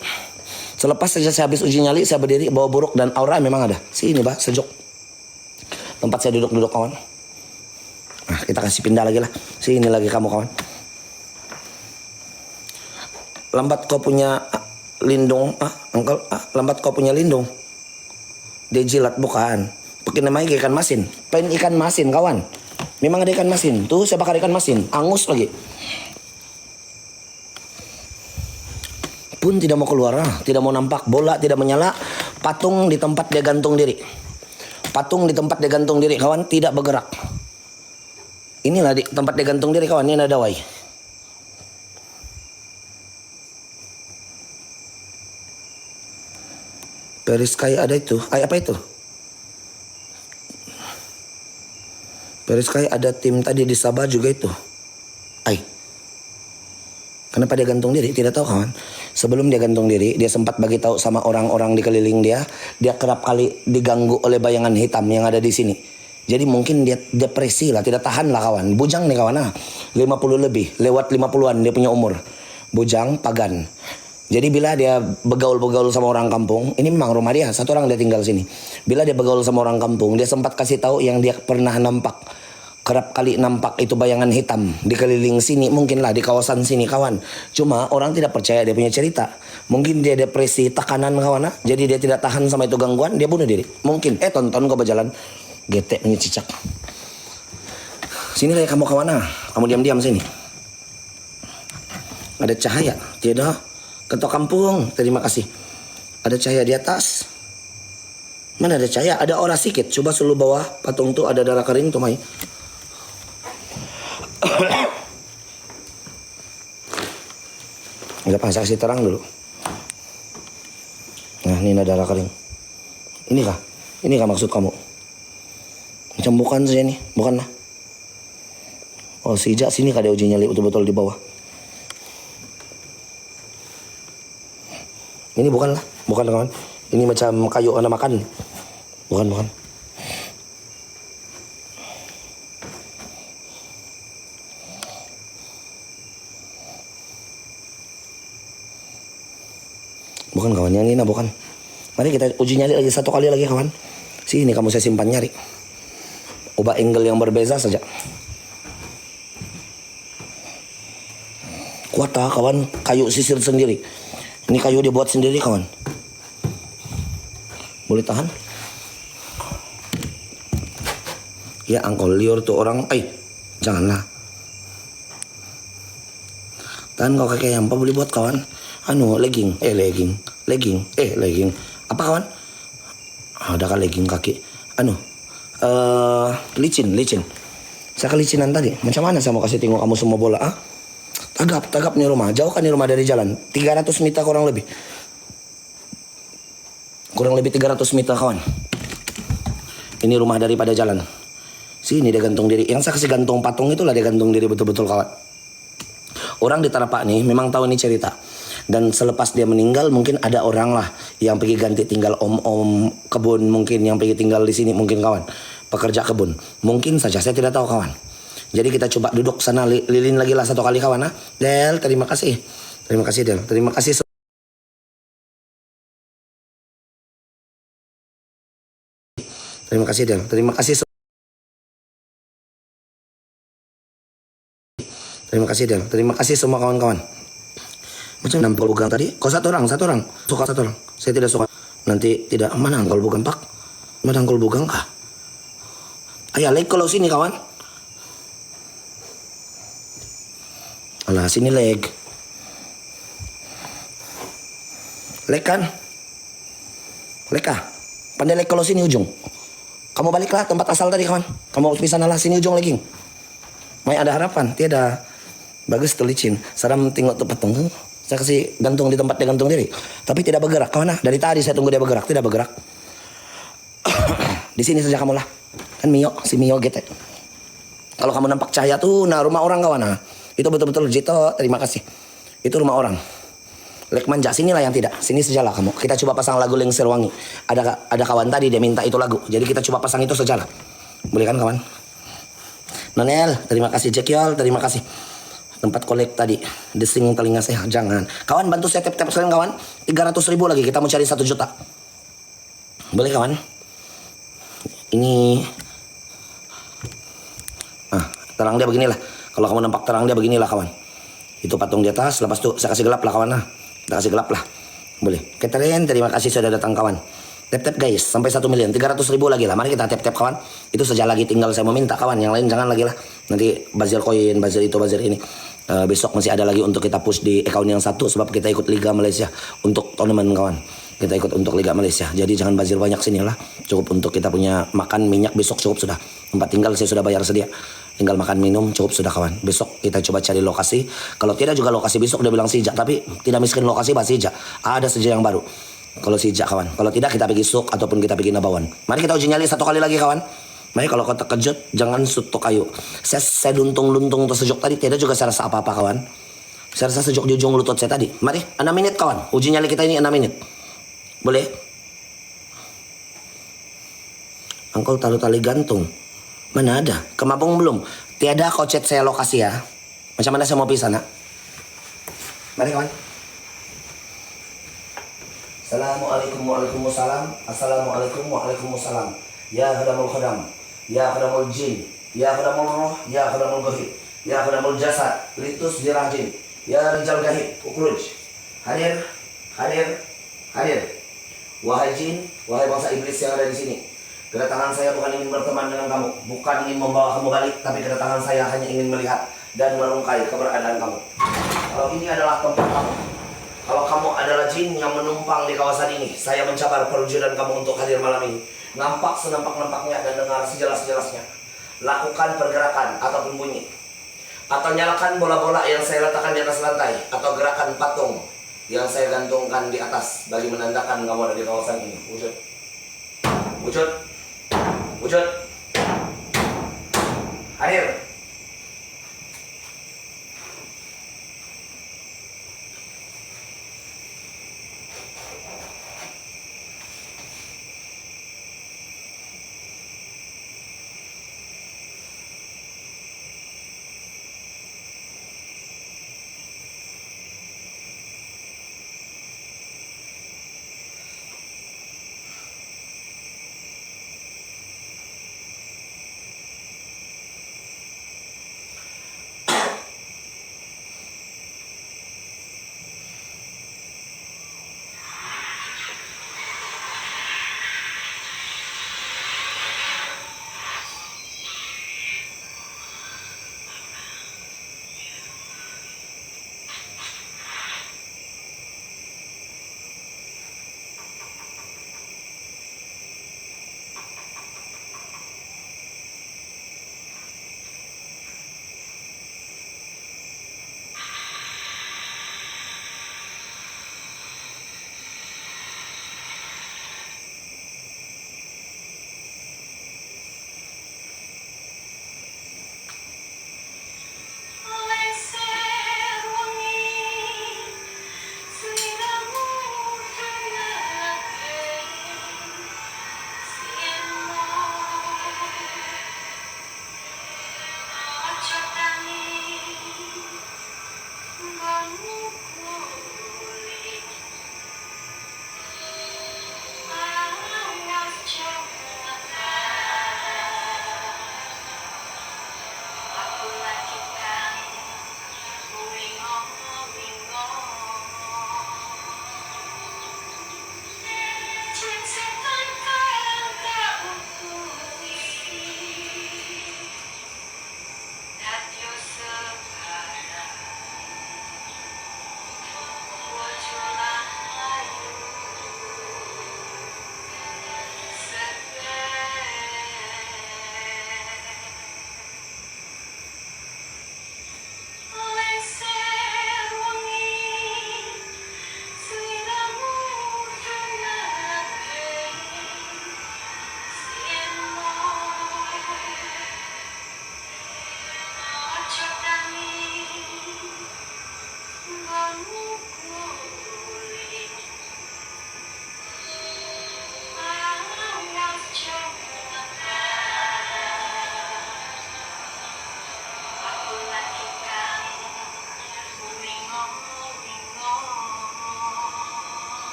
Selepas saja saya habis uji nyali saya berdiri bau buruk dan aura memang ada. Sini bah sejuk. Tempat saya duduk kawan. Nah, kita kasih pindah lagi lah. Sini lagi kamu kawan. Lambat kau punya lindung. Uncle. Lambat kau punya lindung. Dia jilat bukan. Pakai namanya ikan masin. Pengen ikan masin kawan. Memang ada ikan masin. Tuh saya bakar ikan masin. Angus lagi. Pun tidak mau keluar. Tidak mau nampak. Bola tidak menyala. Patung di tempat dia gantung diri. Patung di tempat dia gantung diri kawan. Tidak bergerak. Inilah di tempat dia gantung diri kawan. Ini ada dawai. Periskai ada itu. Apa itu? Periskai ada tim tadi di Sabah juga itu. Kenapa dia gantung diri? Tidak tahu kawan. Sebelum dia gantung diri, dia sempat bagi tahu sama orang-orang di keliling dia. Dia kerap kali diganggu oleh bayangan hitam yang ada di sini. Jadi mungkin dia depresi lah, tidak tahan lah kawan. Bujang nih kawan 50 lebih, lewat 50-an dia punya umur. Bujang, pagan. Jadi bila dia begaul-begaul sama orang kampung, ini memang rumah dia, satu orang dia tinggal sini. Bila dia begaul sama orang kampung, dia sempat kasih tahu yang dia pernah nampak. Kerap kali nampak itu bayangan hitam di keliling sini, mungkinlah di kawasan sini kawan. Cuma orang tidak percaya dia punya cerita. Mungkin dia depresi, tekanan kawan. Jadi dia tidak tahan sama itu gangguan, dia bunuh diri. Mungkin, tonton kau berjalan. Getek punya cicak. Sini lah kamu kawan. Kamu diam-diam sini. Ada cahaya. Tiada. Ketua kampung. Terima kasih. Ada cahaya di atas. Mana ada cahaya? Ada aura sikit. Coba seluruh bawah patung tuh ada darah kering tuh Mai. Enggak apa, saya kasih terang dulu. Nah, ini ada darah kering. Inikah? Inikah maksud kamu? Macam bukan saja nih, bukan lah. Oh, sejak sini kada uji nyali betul-betul di bawah. Ini bukan lah, bukan kawan. Ini macam kayu anak makan. Bukan. Bukan kawan, yang ini bukan. Mari kita uji nyali lagi satu kali lagi kawan. Sini kamu saya simpan nyari. Ubah angle yang berbeza saja. Kuat kawan, kayu sisir sendiri. Ini kayu dia buat sendiri kawan. Boleh tahan? Ya angkol liur tuh orang. Janganlah. Tahan kau kakek yang apa boleh buat kawan? Legging. Legging. Apa kawan? Ada kali legging kaki. Licin. Saya kelicinan tadi. Macam mana saya mau kasih tengok kamu semua bola? Tagap nih rumah. Jauh kan nih rumah dari jalan? 300 meter kurang lebih. Kurang lebih 300 meter kawan. Ini rumah daripada jalan. Sini dia gantung diri. Yang saya kasih gantung patung itulah dia gantung diri betul-betul kawan. Orang di Tarapak nih memang tahu ini cerita. Dan selepas dia meninggal mungkin ada orang lah yang pergi ganti tinggal om-om kebun, mungkin yang pergi tinggal di sini mungkin kawan. Pekerja kebun. Mungkin saja, saya tidak tahu kawan. Jadi kita coba duduk sana lilin lagi lah satu kali kawan. Del, terima kasih. Terima kasih Del. Terima kasih. Terima kasih Del. Terima kasih. Terima kasih Del. Terima kasih semua kawan-kawan. Macam nampol bugang tadi. Kau satu orang. Suka satu orang. Saya tidak suka. Nanti tidak. Mana angkol bugang pak? Mana angkol bugang kah? Ayah leg kalau sini kawan. Alah sini leg. Leg kan? Leg kah? Pandai leg kalau sini ujung. Kamu baliklah tempat asal tadi kawan. Kamu bisa nalah sini ujung lagi. Mai ada harapan. Tiada. Bagus tuh licin. Saram tengok tuh patung. Saya kasih gantung di tempat dia gantung diri. Tapi tidak bergerak kawan. Dari tadi saya tunggu dia bergerak. Tidak bergerak. Di sini saja kamu lah. Kan Mio. Si Mio gitu. Kalau kamu nampak cahaya tuh. Nah rumah orang kawan. Nah. Itu betul-betul Jito. Terima kasih. Itu rumah orang. Lek manja. Sinilah yang tidak. Sini sajalah kamu. Kita coba pasang lagu Lengser Wangi. Ada kawan tadi dia minta itu lagu. Jadi kita coba pasang itu sajalah. Boleh kan kawan? Nonel. Terima kasih. Jekyol. Terima kasih. Tempat kolek tadi. Desing telinga saya. Jangan. Kawan bantu saya tap-tap sekalian kawan. 300.000 lagi. Kita mau cari 1 juta. Boleh kawan? Ini. Terang dia beginilah. Kalau kamu nampak terang dia beginilah kawan. Itu patung di atas. Lepas itu saya kasih gelap lah kawan. Kita kasih gelap lah. Boleh. Catherine terima kasih sudah datang kawan. Tap-tap guys. Sampai 1 miliar. 300.000 lagi lah. Mari kita tap-tap kawan. Itu saja lagi. Tinggal saya meminta kawan. Yang lain jangan lagi lah. Nanti bazir koin. Bazir itu. Bazir ini. Besok masih ada lagi untuk kita push di account yang satu. Sebab kita ikut Liga Malaysia. Untuk tournament kawan. Kita ikut untuk Liga Malaysia. Jadi jangan bazir banyak sini lah. Cukup untuk kita punya makan minyak. Besok cukup sudah. Tempat tinggal saya sudah bayar sedia. Tinggal makan minum cukup sudah kawan. Besok kita coba cari lokasi. Kalau tidak juga lokasi besok dia bilang Sijak. Tapi tidak miskin lokasi bahas Sijak. Ada saja yang baru. Kalau Sijak kawan. Kalau tidak kita pergi Suk ataupun kita pergi Nabawan. Mari kita uji nyali satu kali lagi kawan. Mari kalau kau terkejut jangan sutuk kayu. Saya luntung-luntung tersejuk tadi. Tidak juga saya rasa apa-apa kawan. Saya rasa sejuk di ujung lutut saya tadi. Mari 6 menit kawan. Uji nyali kita ini 6 menit. Boleh? Angkol taruh tali gantung. Mana ada? Kemabung belum? Tiada kau chat saya lokasi ya. Macam mana saya mau pergi sana? Mari kawan. Assalamualaikum waalaikumsalam. Assalamualaikum waalaikumsalam. Ya khadamul khadam. Ya khadamul jin. Ya khadamul roh. Ya khadamul ghaib. Ya khadamul jasad. Litus dirajin. Ya rijal ghaib. Ukruj. Hadir. Wahai jin, wahai bangsa iblis yang ada di sini. Kedatangan saya bukan ingin berteman dengan kamu, bukan ingin membawa kamu balik, tapi kedatangan saya hanya ingin melihat dan merungkai keberadaan kamu. Kalau ini adalah tempat kamu, kalau kamu adalah jin yang menumpang di kawasan ini, saya mencabar perwujudan kamu untuk hadir malam ini. Nampak senampak-nampaknya dan dengar sejelas-jelasnya. Lakukan pergerakan ataupun bunyi. Atau nyalakan bola-bola yang saya letakkan di atas lantai, atau gerakan patung yang saya gantungkan di atas bagi menandakan kamu ada di kawasan ini. Wujud. Hadir.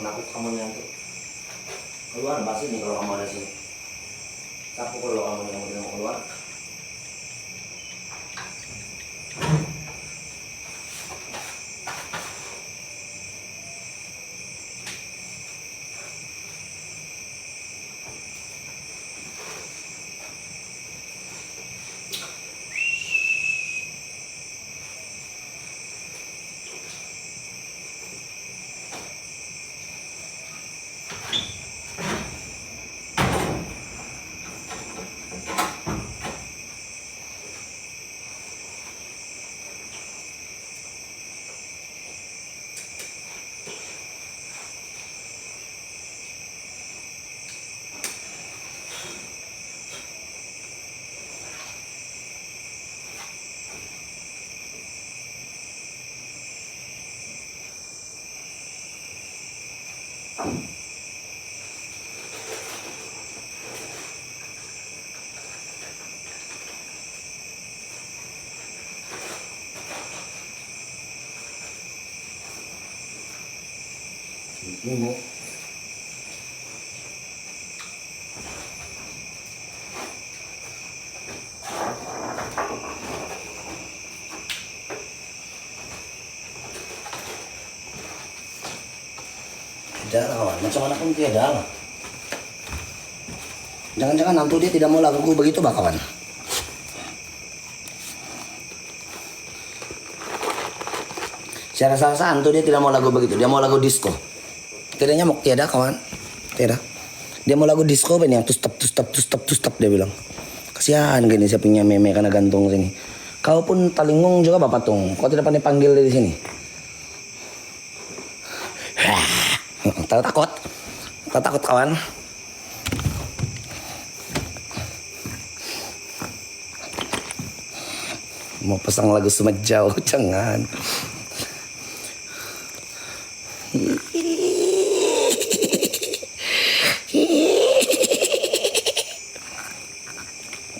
Penakut kamu yang tuh. Keluar basi nih kalau kamu ada sini. Sapu kalau kamu yang tidak mau keluar. Ini mau tidak kawan, macam mana pun tidak lah. Jangan-jangan hantu dia tidak mau lagu begitu bah kawan. Saya rasa hantu dia tidak mau lagu begitu, dia mau lagu disco. Tidak nyamuk, tiada kawan, tiada. Dia mau lagu disco ben yang tustep dia bilang. Kasihan gini saya punya meme karena gantung sini. Kau pun talingung juga bapak tung. Kau tidak pandai panggil dari sini. Takut, takut kawan. Mau pasang lagu Sumajau, jangan.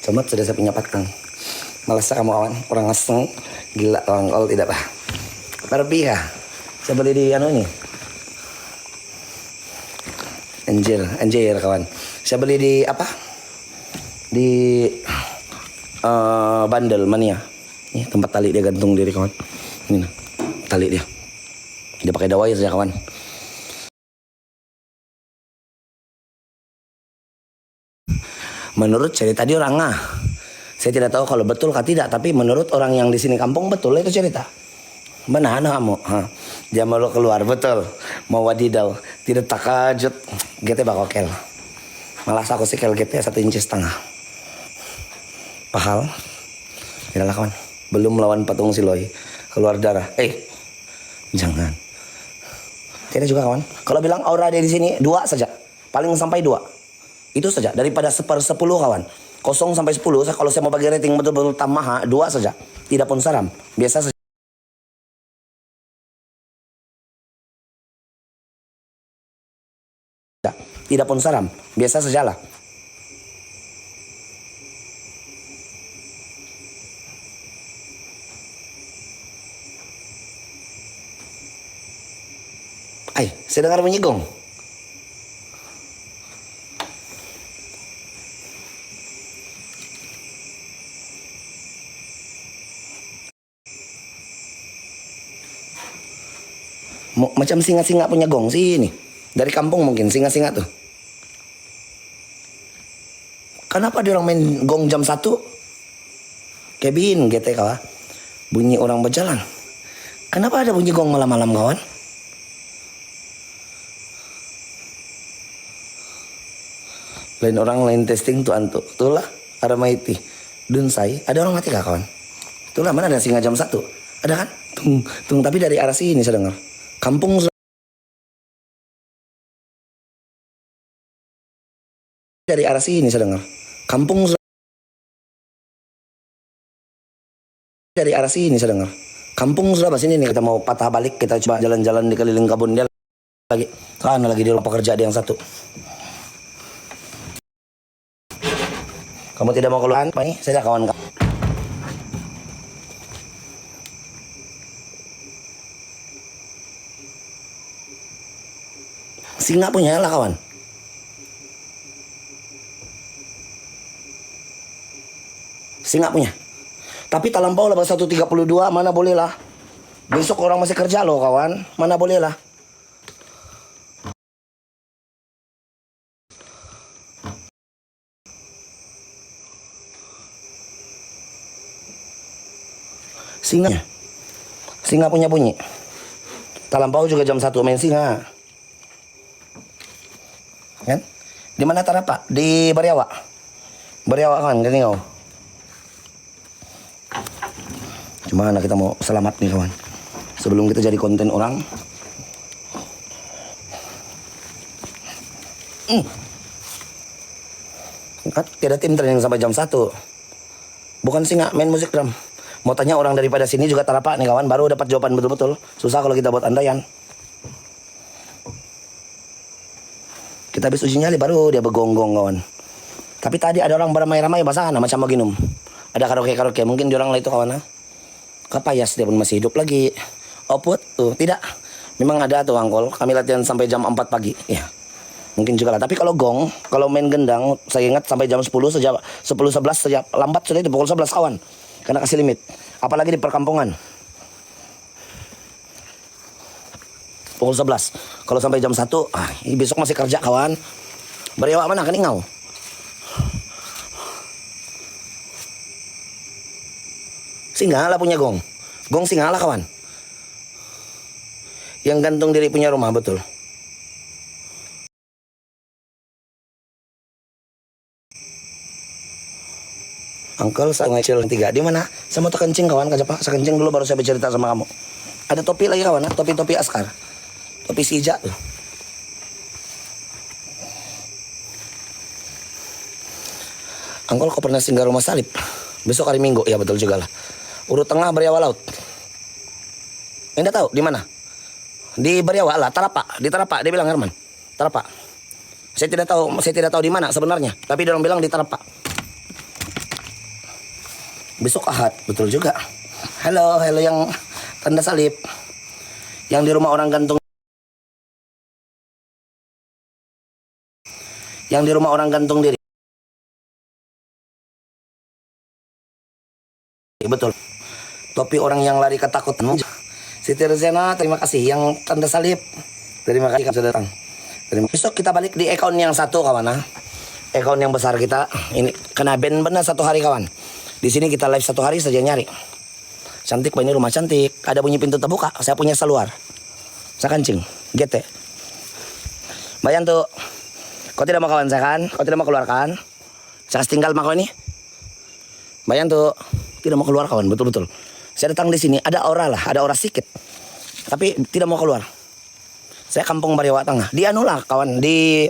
Cemat sudah saya punya patang. Malas kamu kawan, orang aseng, gila kawan, kalau tidak lah. Berlebihan. Saya beli di anu ini. Anjir kawan. Saya beli di apa? Di Bandel Mania. Ini tempat tali dia gantung diri kawan. Ini nah, tali dia. Dia pakai dawai saja kawan. Menurut cerita dia orang saya tidak tahu kalau betul atau tidak, tapi menurut orang yang di sini kampung betul itu cerita. Mana kamu? Dia mau keluar betul, mau wadidaw, tidak takajut, GT bakokel. Malas aku sih GT 1,5 inci. Pahal, tidaklah kawan, belum melawan patung Siloy, keluar darah. Jangan. Tidak juga kawan. Kalau bilang aura dia di sini 2 saja, paling sampai 2. Itu saja, daripada 1/10 kawan. 0 sampai 10, kalau saya mau bagi rating betul-betul tamaha, 2 saja. Tidak pun saram, biasa saja. Tidak pun saram, biasa sajalah. Saya dengar bunyi gong. Macam singa-singa punya gong sih ini. Dari kampung mungkin singa-singa tuh. Kenapa dia orang main gong jam 1? Kevin GT kawan. Bunyi orang berjalan. Kenapa ada bunyi gong malam-malam kawan? Lain orang lain testing tuh antuk. Itulah Aramaiti. Dunsai. Ada orang mati kah kawan? Itulah mana ada singa jam 1? Ada kan? Tung tapi dari arah sini saya dengar. Kampung dari arah sini saya dengar. Kampung dari arah sini saya dengar. Kampung Surabaya sini nih kita mau patah balik, kita coba jalan-jalan di keliling kabun dia lagi. Kan lagi di rumah pekerja dia yang satu. Kamu tidak mau keluar? Apa nih? Saya kawan kamu. Singa punya lah kawan. Singa punya. Tapi talampau lah 1.32, mana boleh lah. Besok orang masih kerja loh kawan, mana boleh lah. Singa. Singa punya bunyi. Talampau juga jam 1 main singa. Kan? Di mana Tarapa? Di Bariawa. Bariawa kan, gini kau. Cuma kita mau selamat nih kawan. Sebelum kita jadi konten orang. Kan tidak tim training sampai jam 1. Bukan singa, main musik drum. Mau tanya orang daripada sini juga Tarapa nih kawan, baru dapat jawaban betul-betul. Susah kalau kita buat andaian. Kita habis uji nyali baru dia begonggong kawan. Tapi tadi ada orang beramai-ramai basahana macam maginum. Ada karaoke, mungkin di orang lah itu kawan. Kapayas dia pun masih hidup lagi. Oput tuh, tidak. Memang ada tuh angkol, kami latihan sampai jam 4 pagi. Ya. Mungkin juga lah. Tapi kalau gong, kalau main gendang, saya ingat sampai jam 10 saja, 10-11 saja. Lambat sudah itu pukul 11 kawan. Karena kasih limit. Apalagi di perkampungan. Pukul 11. Kalau sampai jam 1, besok masih kerja kawan. Bariawa mana kan ingau? Singgala punya gong. Gong singgala kawan. Yang gantung diri punya rumah betul. Uncle saya ngecil 3. Di mana? Saya mau kencing kawan, Kak Pak. Saya kencing dulu baru saya bercerita sama kamu. Ada topi lagi kawan, topi askar. Topi sija tuh. Uncle kau pernah singgah rumah salib? Besok hari Minggu, ya betul juga lah. Urut tengah Bariawa Laut. Anda tahu di mana? Di Bariawa lah, Tarapa. Di Tarapa, dia bilang Herman. Tarapa. Saya tidak tahu di mana sebenarnya. Tapi dia bilang di Tarapa. Besok Ahad, betul juga. Halo yang tanda salib. Yang di rumah orang gantung. Yang di rumah orang gantung diri. Betul. Topi orang yang lari ketakutan. Siti Rezena, terima kasih. Yang tanda salib. Terima kasih sudah datang. Besok kita balik di account yang satu kawan. Account yang besar kita. Ini kena ban benar 1 hari kawan. Di sini kita live 1 hari saja nyari. Cantik, ini rumah cantik. Ada bunyi pintu terbuka. Saya punya seluar. Saya kencing. GT. Bayan tuh. Kau tidak mau kawan saya kan? Kau tidak mau keluar kan? Saya kasih tinggal sama kau ini. Bayan tuh. Tidak mau keluar kawan. Betul-betul. Saya datang di sini. Ada aura lah. Ada aura sedikit. Tapi tidak mau keluar. Saya kampung Bariawa Tengah. Di anu lah kawan. Di...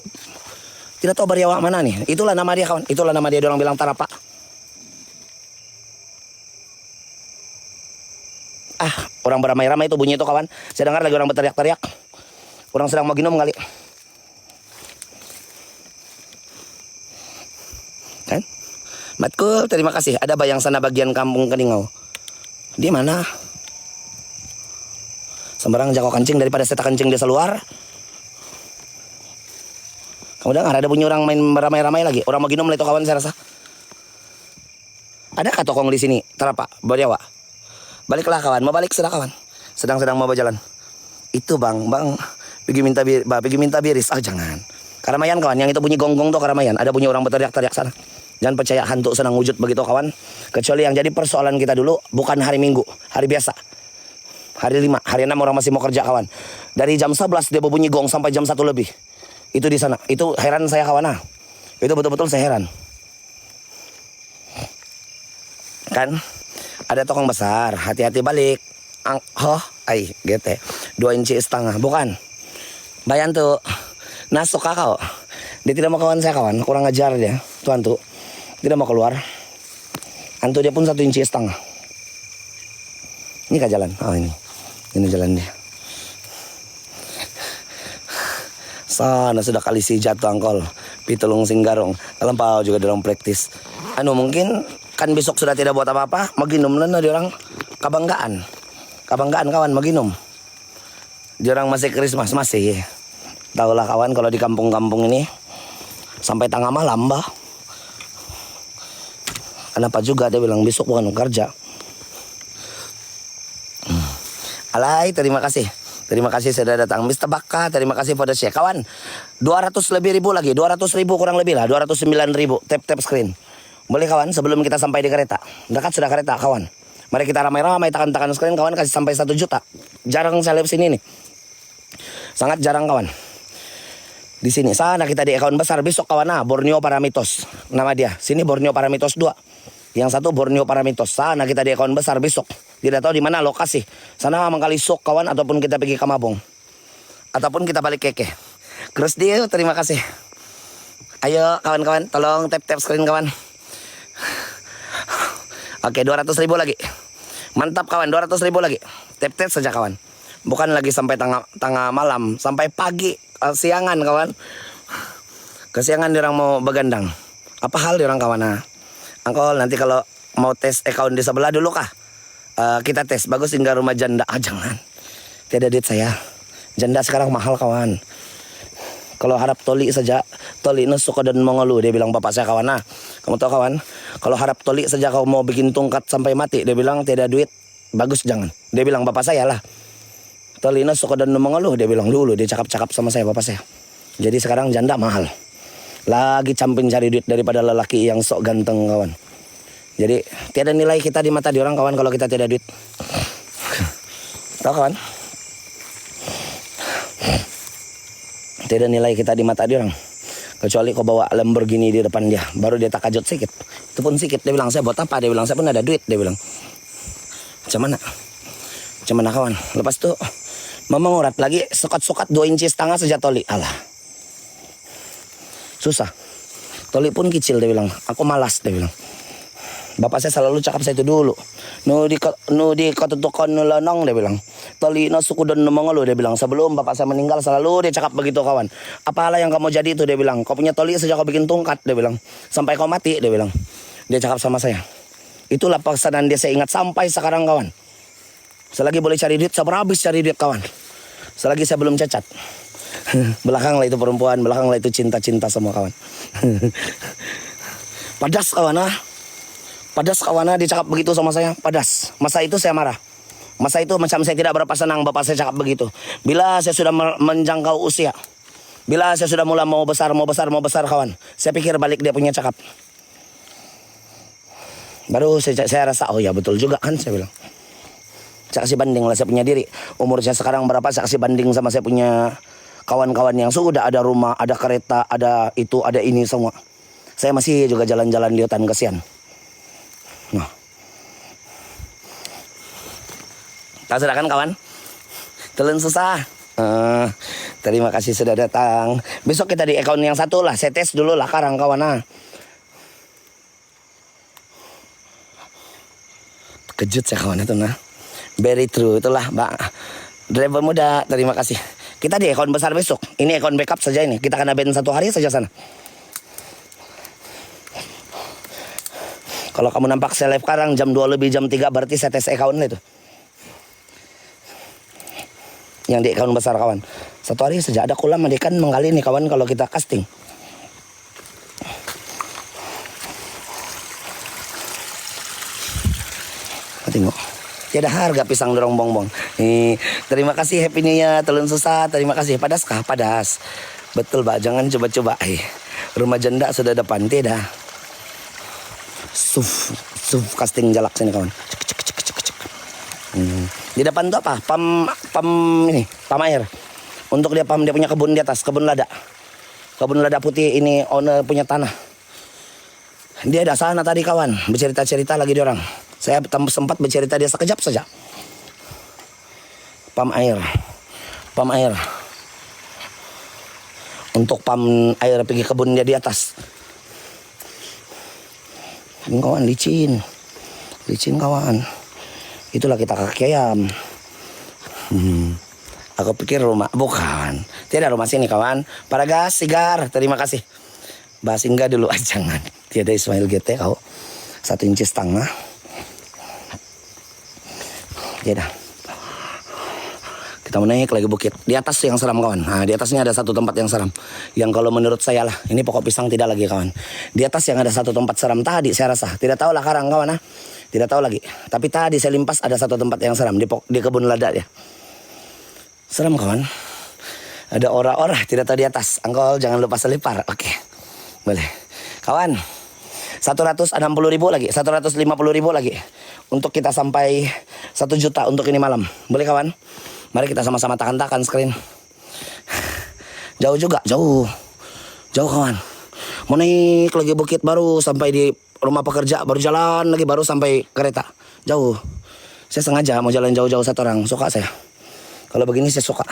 Tidak tahu Bariawa mana nih. Itulah nama dia kawan. Itulah nama dia. Dia orang bilang Tarapa. Orang beramai-ramai itu bunyi itu kawan. Saya dengar lagi orang berteriak-teriak. Orang sedang mau ginum kali. Kan? Matkul, terima kasih. Ada bayang sana bagian kampung Keningau. Di mana? Sembarang jago kencing daripada saya tak kencing di seluar. Kamu dengar ada bunyi orang main beramai-ramai lagi. Orang mau ginum lah itu kawan saya rasa. Ada tokong di sini? Tarapa, Bariawa. Baliklah kawan, mau balik sudah kawan. Sedang mau berjalan. Itu bang, pergi minta biris. Jangan. Keramaian kawan, yang itu bunyi gonggong tuh keramaian. Ada bunyi orang berteriak-teriak sana. Jangan percaya hantu senang wujud begitu kawan. Kecuali yang jadi persoalan kita dulu bukan hari Minggu, hari biasa. Hari 5, hari 6 orang masih mau kerja kawan. Dari jam 11 dia berbunyi gong sampai jam 1 lebih. Itu di sana. Itu heran saya kawan. Itu betul-betul saya heran. Kan? Ada tokong besar, hati-hati balik. GT 2,5 inci. Bukan. Bayan tuh. Nasuk kakak. Dia tidak mau kawan saya kawan. Kurang ajar dia. Tuan tuh. Tidak mau keluar. Antu dia pun 1,5 inci. Ini kah jalan? Ini. Ini jalan dia. Sana sudah kali si jatuh angkol. Pitulung singgarong. Lampau juga dalam praktis. Mungkin kan besok sudah tidak buat apa-apa. Maginum lah dia orang. Kabanggaan kawan maginum. Dia orang masih Christmas masih. Tahu lah kawan, kalau di kampung-kampung ini sampai tengah malam bah. Kenapa juga dia bilang besok bukan kerja. Alay, terima kasih. Terima kasih sudah datang. Mr. Baka, terima kasih pada share. Kawan, 200 lebih ribu lagi. 200 ribu kurang lebih lah. 209 ribu. Tap screen. Boleh kawan, sebelum kita sampai di kereta. Dekat sudah kereta kawan. Mari kita ramai-ramai tekan screen kawan. Kasih sampai 1 juta. Jarang saya lihat sini nih. Sangat jarang kawan. Di sini. Sana kita di account besar. Besok kawan Borneo Paramitos. Nama dia. Sini Borneo Paramitos 2. Yang satu Borneo Paramitos. Sana kita di account besar besok. Tidak tahu di mana lokasi. Sana mangkali sok kawan, ataupun kita pergi ke Mabong. Ataupun kita balik keke. Terus dia terima kasih. Ayo kawan-kawan, tolong tap screen kawan. Oke, 200 ribu lagi. Mantap kawan, 200 ribu lagi. Tap saja kawan. Bukan lagi sampai tengah malam, sampai pagi, siangan kawan. Kesiangan diorang mau begandang. Apa hal diorang kawan? Angkol nanti kalau mau tes account di sebelah dulu kah? Kita tes, bagus hingga rumah janda. Jangan, tidak duit saya. Janda sekarang mahal kawan. Kalau harap toli saja, toli nusuk dan mongolu. Dia bilang bapak saya kawan. Kamu tahu kawan, kalau harap toli saja kau mau bikin tongkat sampai mati. Dia bilang tidak duit, bagus jangan. Dia bilang bapak saya lah. Toli nusuk dan mongolu. Dia bilang dulu, dia cakap-cakap sama saya bapak saya. Jadi sekarang janda mahal. Lagi camping cari duit daripada lelaki yang sok ganteng kawan. Jadi tiada nilai kita di mata diorang kawan kalau kita tidak duit. Tahu kawan? Tidak nilai kita di mata diorang. Kecuali kau bawa Lamborghini di depan dia, baru dia tak kajut sedikit. Itu pun sedikit. Dia bilang saya buat apa? Dia bilang saya pun ada duit. Dia bilang macam mana? Macam mana kawan? Lepas itu memengurat lagi sokat-sokat 2,5 inci saja toli. Alah, susah. Toli pun kecil dia bilang. Aku malas dia bilang. Bapak saya selalu cakap saya itu dulu. Nu di ketutukan lenong dia bilang. Tali no suku dan mongolo dia bilang. Sebelum bapak saya meninggal selalu dia cakap begitu kawan. Apalah yang kamu jadi itu dia bilang. Kau punya tali sejak kau bikin tongkat dia bilang. Sampai kau mati dia bilang. Dia cakap sama saya. Itulah pesanan dia saya ingat sampai sekarang kawan. Selagi boleh cari duit, saya berhabis cari duit kawan. Selagi saya belum cacat. Belakang lah itu perempuan, belakang lah itu cinta-cinta semua kawan. Padas kawan Padas kawan dia cakap begitu sama saya. Padas. Masa itu saya marah. Masa itu macam saya tidak berapa senang bapak saya cakap begitu. Bila saya sudah menjangkau usia. Bila saya sudah mulai mau besar kawan. Saya pikir balik dia punya cakap. Baru saya rasa oh ya betul juga kan saya bilang. Saya kasih banding lah saya punya diri. Umur saya sekarang berapa saya kasih banding sama saya punya kawan-kawan yang sudah ada rumah, ada kereta, ada itu, ada ini semua. Saya masih juga jalan-jalan di hutan kasihan. Nah. Tak sudah kan kawan? Telan susah. Terima kasih sudah datang. Besok kita di account yang satu lah. Saya tes dulu lah karang kawan. Kejut saya kawan itu Very true itulah Mbak. Driver muda, terima kasih. Kita di account besar besok. Ini account backup saja ini. Kita kena ban 1 hari saja sana. Kalau kamu nampak saya live sekarang jam 2 lebih jam 3 berarti saya tes account itu. Yang di account besar kawan. 1 hari saja ada kolam kan menggali nih kawan kalau kita casting. Tengok. Tiada harga pisang dorong bongbong. Terima kasih Happy New Year telun susah. Terima kasih. Padas kah? Padas. Betul Pak, jangan coba-coba. Rumah janda sudah depan tidak. Suf casting jalak sini kawan. Di depan tuh apa? Pam air. Untuk dia punya kebun di atas, kebun lada. Kebun lada putih ini owner punya tanah. Dia ada sana tadi kawan, bercerita-cerita lagi dia orang. Saya sempat bercerita dia sekejap saja. Pam air. Untuk pam air pergi kebun dia di atas. Kawan licin kawan. Itulah kita kaki ayam. Aku pikir rumah bukan. Tidak rumah sini kawan. Para gas sigar terima kasih. Bahas enggak dulu jangan. Tiada Ismail GT kau 1,5 inci. Tidak. Kita Kita mau naik lagi bukit. Di atas yang seram kawan. Nah, di atasnya ada satu tempat yang seram. Yang kalau menurut saya lah, ini pokok pisang tidak lagi kawan. Di atas yang ada satu tempat seram tadi saya rasa. Tidak tahu lah karang kawan ah. Tidak tahu lagi. Tapi tadi saya limpas ada satu tempat yang seram di kebun lada ya. Seram kawan. Ada ora-ora tidak tahu di atas. Angkol jangan lupa selipar. Oke. Boleh. Kawan. 160.000 lagi, 150.000 lagi untuk kita sampai 1 juta untuk ini malam. Boleh kawan? Mari kita sama-sama tahan screen. Jauh juga, jauh kawan. Mau naik lagi bukit baru sampai di rumah pekerja, baru jalan lagi baru sampai kereta. Jauh. Saya sengaja mau jalan jauh-jauh satu orang, suka saya. Kalau begini saya suka.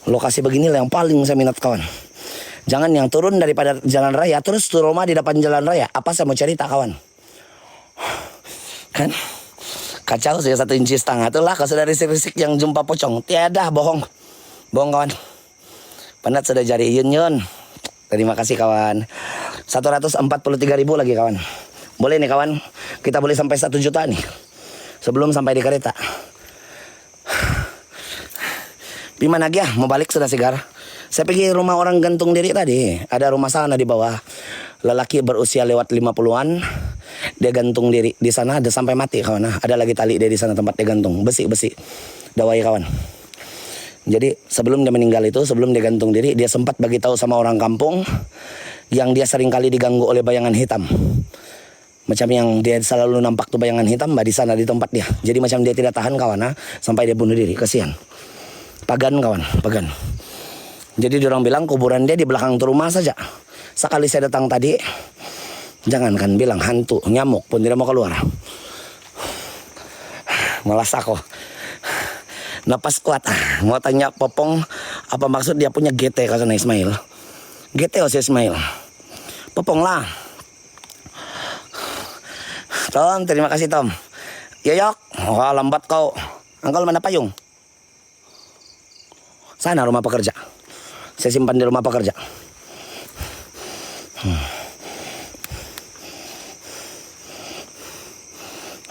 Lokasi beginilah yang paling saya minat kawan. Jangan yang turun daripada jalan raya terus tuh rumah di depan jalan raya. Apa saya mau cerita kawan? Kan kacau saya 1,5 inci. Itulah kalau sudah risik-risik yang jumpa pocong. Tiada bohong kawan. Penat sudah jari yun. Terima kasih kawan. 143.000 lagi kawan. Boleh nih kawan. Kita boleh sampai 1 juta nih sebelum sampai di kereta. Gimana lagi ya? Mau balik sudah segar. Saya pergi rumah orang gantung diri tadi. Ada rumah sana di bawah. Lelaki berusia lewat 50-an. Dia gantung diri. Di sana ada sampai mati kawan. Ada lagi tali dia di sana tempat dia gantung. Besi. Dawai kawan. Jadi sebelum dia meninggal itu, sebelum dia gantung diri, dia sempat bagi tahu sama orang kampung yang dia sering kali diganggu oleh bayangan hitam. Macam yang dia selalu nampak tuh bayangan hitam di sana di tempat dia. Jadi macam dia tidak tahan kawan sampai dia bunuh diri. Kasihan. Pagan kawan, pagan. Jadi diorang bilang kuburan dia di belakang rumah saja. Sekali saya datang tadi, jangankan bilang hantu, nyamuk pun tidak mau keluar. Malas aku. Napas kuat. Mau tanya Popong, apa maksud dia punya GT kasana Ismail? GT si Ismail. Popong lah. Tom, terima kasih Tom. Yoyok, wah lambat kau. Angkol mana payung? Sana rumah pekerja. Saya simpan di rumah pekerja.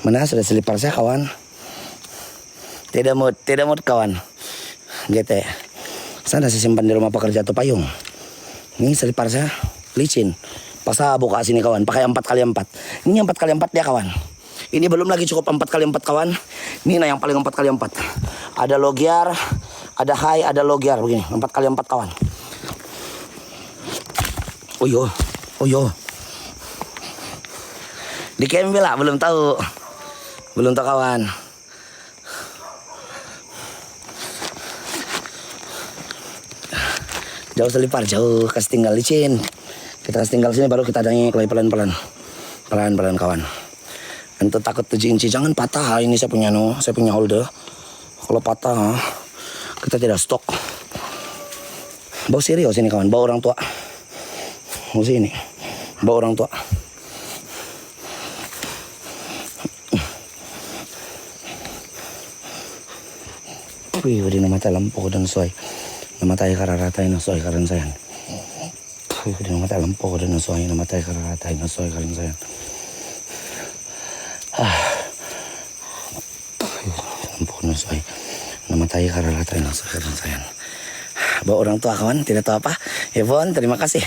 Mana sudah selipar saya kawan. Tidak mood kawan. GT. Sana saya simpan di rumah pekerja tuh payung. Ini selipar saya licin. Pas saya buka sini kawan. Pakai 4x4. Ini 4x4 dia kawan. Ini belum lagi cukup 4x4 kawan. Ini yang paling 4x4. Ada logiar. Ada high, ada logiar begini, 4x4 kawan. Oh yo. Di Kembil lah, belum tahu kawan. Jauh selipar, jauh kasih tinggal licin. Kita kasih tinggal sini baru kita naik lagi pelan-pelan kawan. Ente takut 7 inci, jangan patah. Ini saya punya holder. Kalau patah kita tidak stok. Bau serius sini kawan, bau orang tua. Bau sini, bau orang tua. Wih, di nama lampu dan soy. Nama tayo kararatain na soy karan sayan. Wih, di nama lampu dan soy. Nama tayo kararatain na soy karan sayan. Lampu dan soy. Namatay kararatain na soy karan sayan. Bawa orang tua kawan, tidak tahu apa. Yvonne, terima kasih.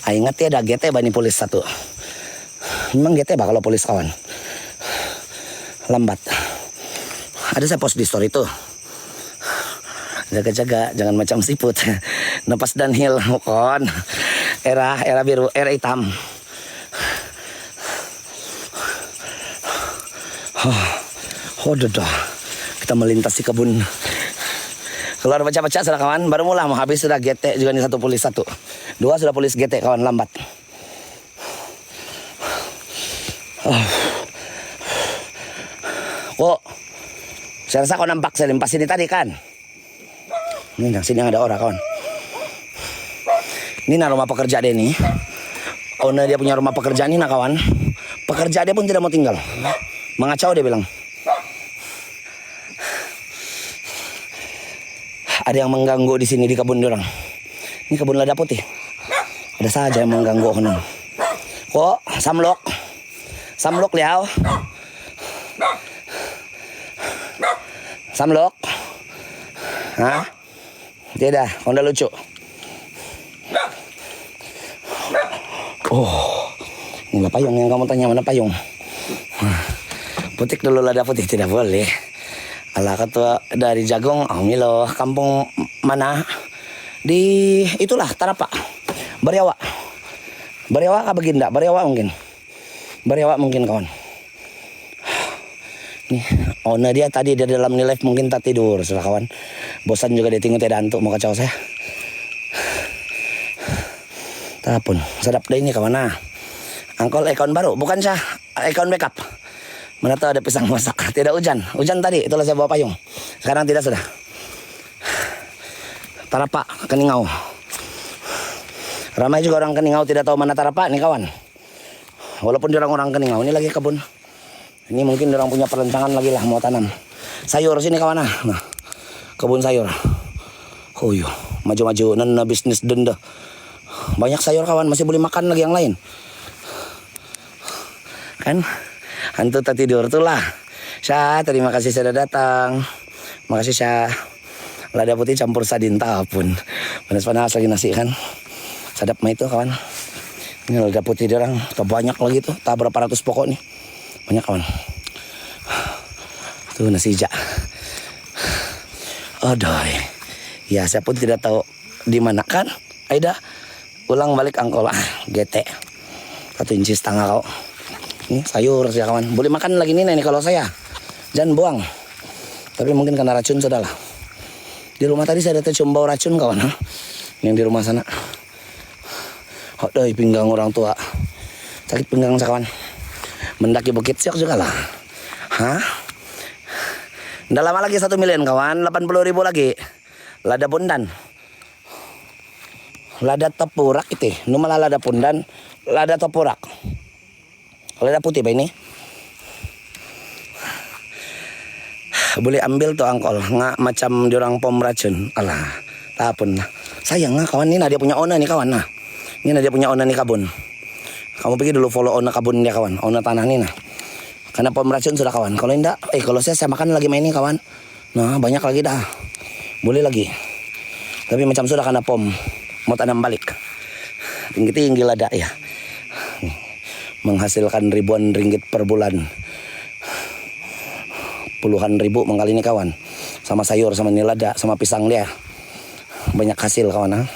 Ingat ya ada GT bani polis 1. Memang GT kalau polis kawan. Lambat. Ada saya post di story tuh. Jaga-jaga, jangan macam siput. Napas dan hil, kon. Era biru, era hitam. Dah. Kita melintasi kebun. Keluar baca-baca sudah kawan, baru mulai mau habis sudah GT juga nih 1 polis 1. 2 sudah polis GT kawan, lambat. Kok saya rasa kau nampak saya limpas ini tadi kan? Ini yang sini ada orang kawan. Ini rumah pekerja dia nih. Owner dia punya rumah pekerja ini kawan. Pekerja dia pun tidak mau tinggal. Mengacau dia bilang. Ada yang mengganggu di sini di kebun orang. Ini kebun lada putih. Ada saja yang mengganggu konon. Kok samlok liao. Samlok. Hah? Tidak, Honda lucu. Oh, ini payung yang kamu tanya, mana payung? Putik dulu, lada putih tidak boleh. Ala ketua dari Jagung, oh Milo, kampung mana? Di itulah Tarapa, Bariawa. Bariawa kah Baginda? Bariawa mungkin kawan. Nih, owner dia tadi di dalam nih live mungkin tak tidur, sudah kawan. Bosan juga dia tinggal tidak antuk mau kacau saya. Tapun, sedap deh ini kawan. Nah, angkol account baru, bukan sah, account backup. Mana tahu ada pisang masak. Tidak hujan tadi, itulah saya bawa payung. Sekarang tidak sudah. Tarapa, Keningau. Ramai juga orang Keningau tidak tahu mana Tarapa nih kawan. Walaupun orang Keningau ini lagi kebun. Ini mungkin orang punya perencanaan lagi lah mau tanam sayur sini kawan. Nah, kebun sayur. Oh iya, maju-maju nana bisnis denda. Banyak sayur kawan, masih boleh makan lagi yang lain. Kan? Hantu tak tidur tuh lah. Syah, terima kasih sudah datang. Makasih Syah. Lada putih campur sadin tapun. Panas-panas lagi nasi kan. Sadap mah itu kawan. Ini lada putih dia orang. Banyak lagi tuh. Tak berapa ratus pokok nih. Banyak kawan. Tuh nasi hijau. Aduh. Ya saya pun tidak tahu di mana kan. Aida ulang balik angkol. GT. 1,5 inci kau. Ini sayur sih kawan. Boleh makan lagi nih kalau saya. Jangan buang. Tapi mungkin karena racun sudah lah. Di rumah tadi saya ada cium bau racun kawan. Yang di rumah sana. Aduh pinggang orang tua. Sakit pinggang kawan. Mendaki Bukit Siok juga lah. Hah? Nggak lama lagi 1 miliar kawan. 80.000 lagi. Lada pundan. Lada tepurak itu. Numala lada pundan. Lada tepurak. Lada putih pak ini. Boleh ambil tuh angkol. Nggak macam diorang pom racun. Alah. Tapun. Sayang lah kawan. Ini dia punya owner nih kawan. Nah. Ini dia punya owner nih kabun. Kamu pergi dulu follow owner kabun dia kawan. Owner tanah nih nah. Karena pom racun sudah kawan. Kalau enggak. Kalau saya makan lagi main ini kawan. Nah banyak lagi dah. Boleh lagi. Tapi macam sudah karena pom. Mau tanam balik. Tinggi-tinggi lada ya. Menghasilkan ribuan ringgit per bulan. Puluhan ribu mengkali ini kawan. Sama sayur, sama ini lada, sama pisang dia. Banyak hasil kawan.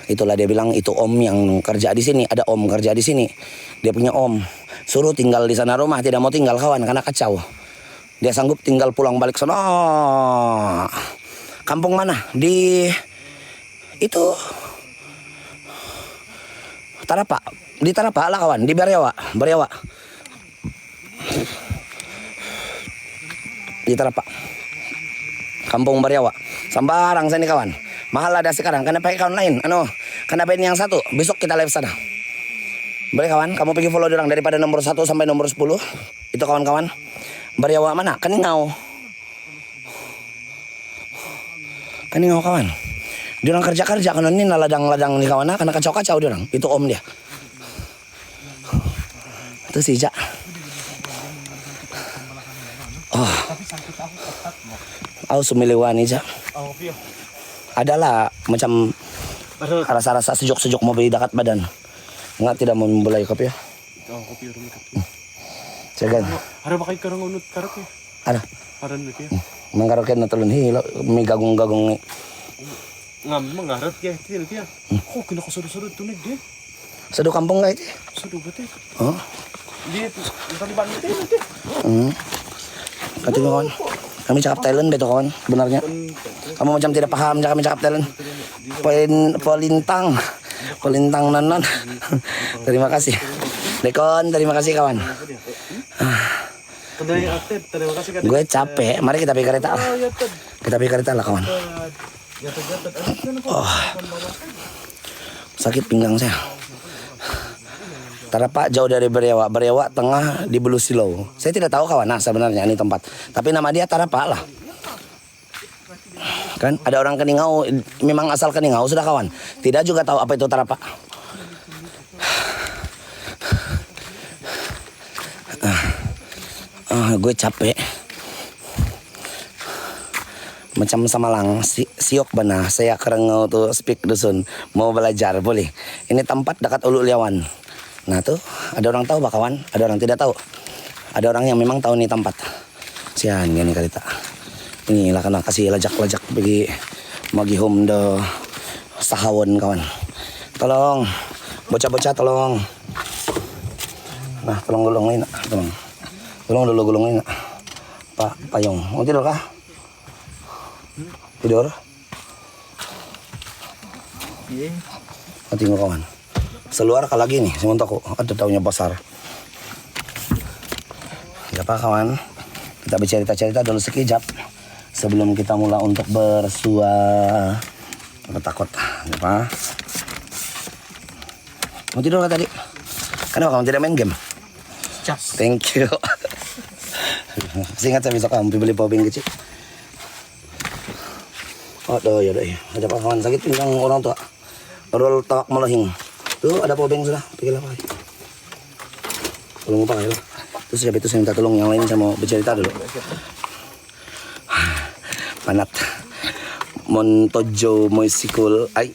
Itulah dia bilang itu om yang kerja di sini. Ada om kerja di sini. Dia punya om. Suruh tinggal di sana rumah. Tidak mau tinggal kawan karena kacau. Dia sanggup tinggal pulang balik sana. Kampung mana? Di itu Tarapa. Di Tarapa lah kawan. Di Bariawa. Di Tarapa. Kampung Bariawa. Sambarang saya nih kawan. Mahal ada sekarang. Karena pakai kawan lain. Karena pakai yang satu. Besok kita live sana. Boleh kawan. Kamu pergi follow orang daripada nomor 1 sampai nomor 10. Itu kawan-kawan. Bariawa mana? Keningau kawan. Dia orang kerja kan ini ladang-ladang nih kawan. Karena kacau-kacau dia orang. Itu om dia. Itu si Jak. Oh. Aku sumiliwani Jak. Adalah macam rasa-rasa sejuk-sejuk mau beli dekat badan. Enggak tidak mau membelai kopi ya. Kopi rumah kopi. Jagan. Ada pakai karang unut karaoke. Ada. Ada lagi ya. Mangkaraoke na tulun hilo, may gagong-gagong ni. Ngam mangarap ya, kira kira. Oh, kena kesuruh-suruh tunig dia. Sadu kampung ka iti. Suruh betul. Oh. Dia tadi ban itu nanti. Kati kawan. Kami cakap Thailand beto kawan, benarnya. Kamu macam tidak paham kami cakap Thailand. Polintang nanan. Terima kasih. Dekon, terima kasih kawan. Terima kasih kan. Gue capek, mari kita pergi kereta lah. Kita pergi kereta lah kawan. Oh. Sakit pinggang saya. Tarapa jauh dari Bariawa. Bariawa tengah di Belusilau. Saya tidak tahu kawan sebenarnya ini tempat. Tapi nama dia Tarapa lah. Kan ada orang Keningau, memang asal Keningau sudah kawan. Tidak juga tahu apa itu Tarapa. Gue capek. Macam sama lang, siok ba na, saya karang to speak dusun, mau belajar, boleh. Ini tempat dekat Ulu Liawan. Nah tuh, ada orang tahu ba kawan? Ada orang tidak tahu. Ada orang yang memang tahu nih tempat. Sian, gini kalita. Ini lah kena kasih lajak-lajak bagi magi home do sahawon kawan. Tolong, bocah-bocah tolong. Nah, tolong gulungin, tolong. Tolong dulu gulungin. Pak Payung, mau tidur kah? Tidur? Iya. Oh, tengok kawan. Seluar ka lagi nih, sementara aku ada taunya besar. Ya apa kawan? Kita bercerita-cerita dulu sekejap sebelum kita mulai untuk bersua. Takut, ya apa? Mau tidur kah tadi? Kenapa kamu tidak main game? Cas. Thank you. Ingat saya besok kamu beli powing kecil. Oh, ya deh. Ada apa kawan sakit pinggang orang tua. Roll tak melahing. Tuh ada powing sudah. Pikirlah pakai. Tolong pakai lah. Terus siapa itu saya minta tolong yang lain saya mau bercerita dulu. Panat. Montojo Moisikul. Ay.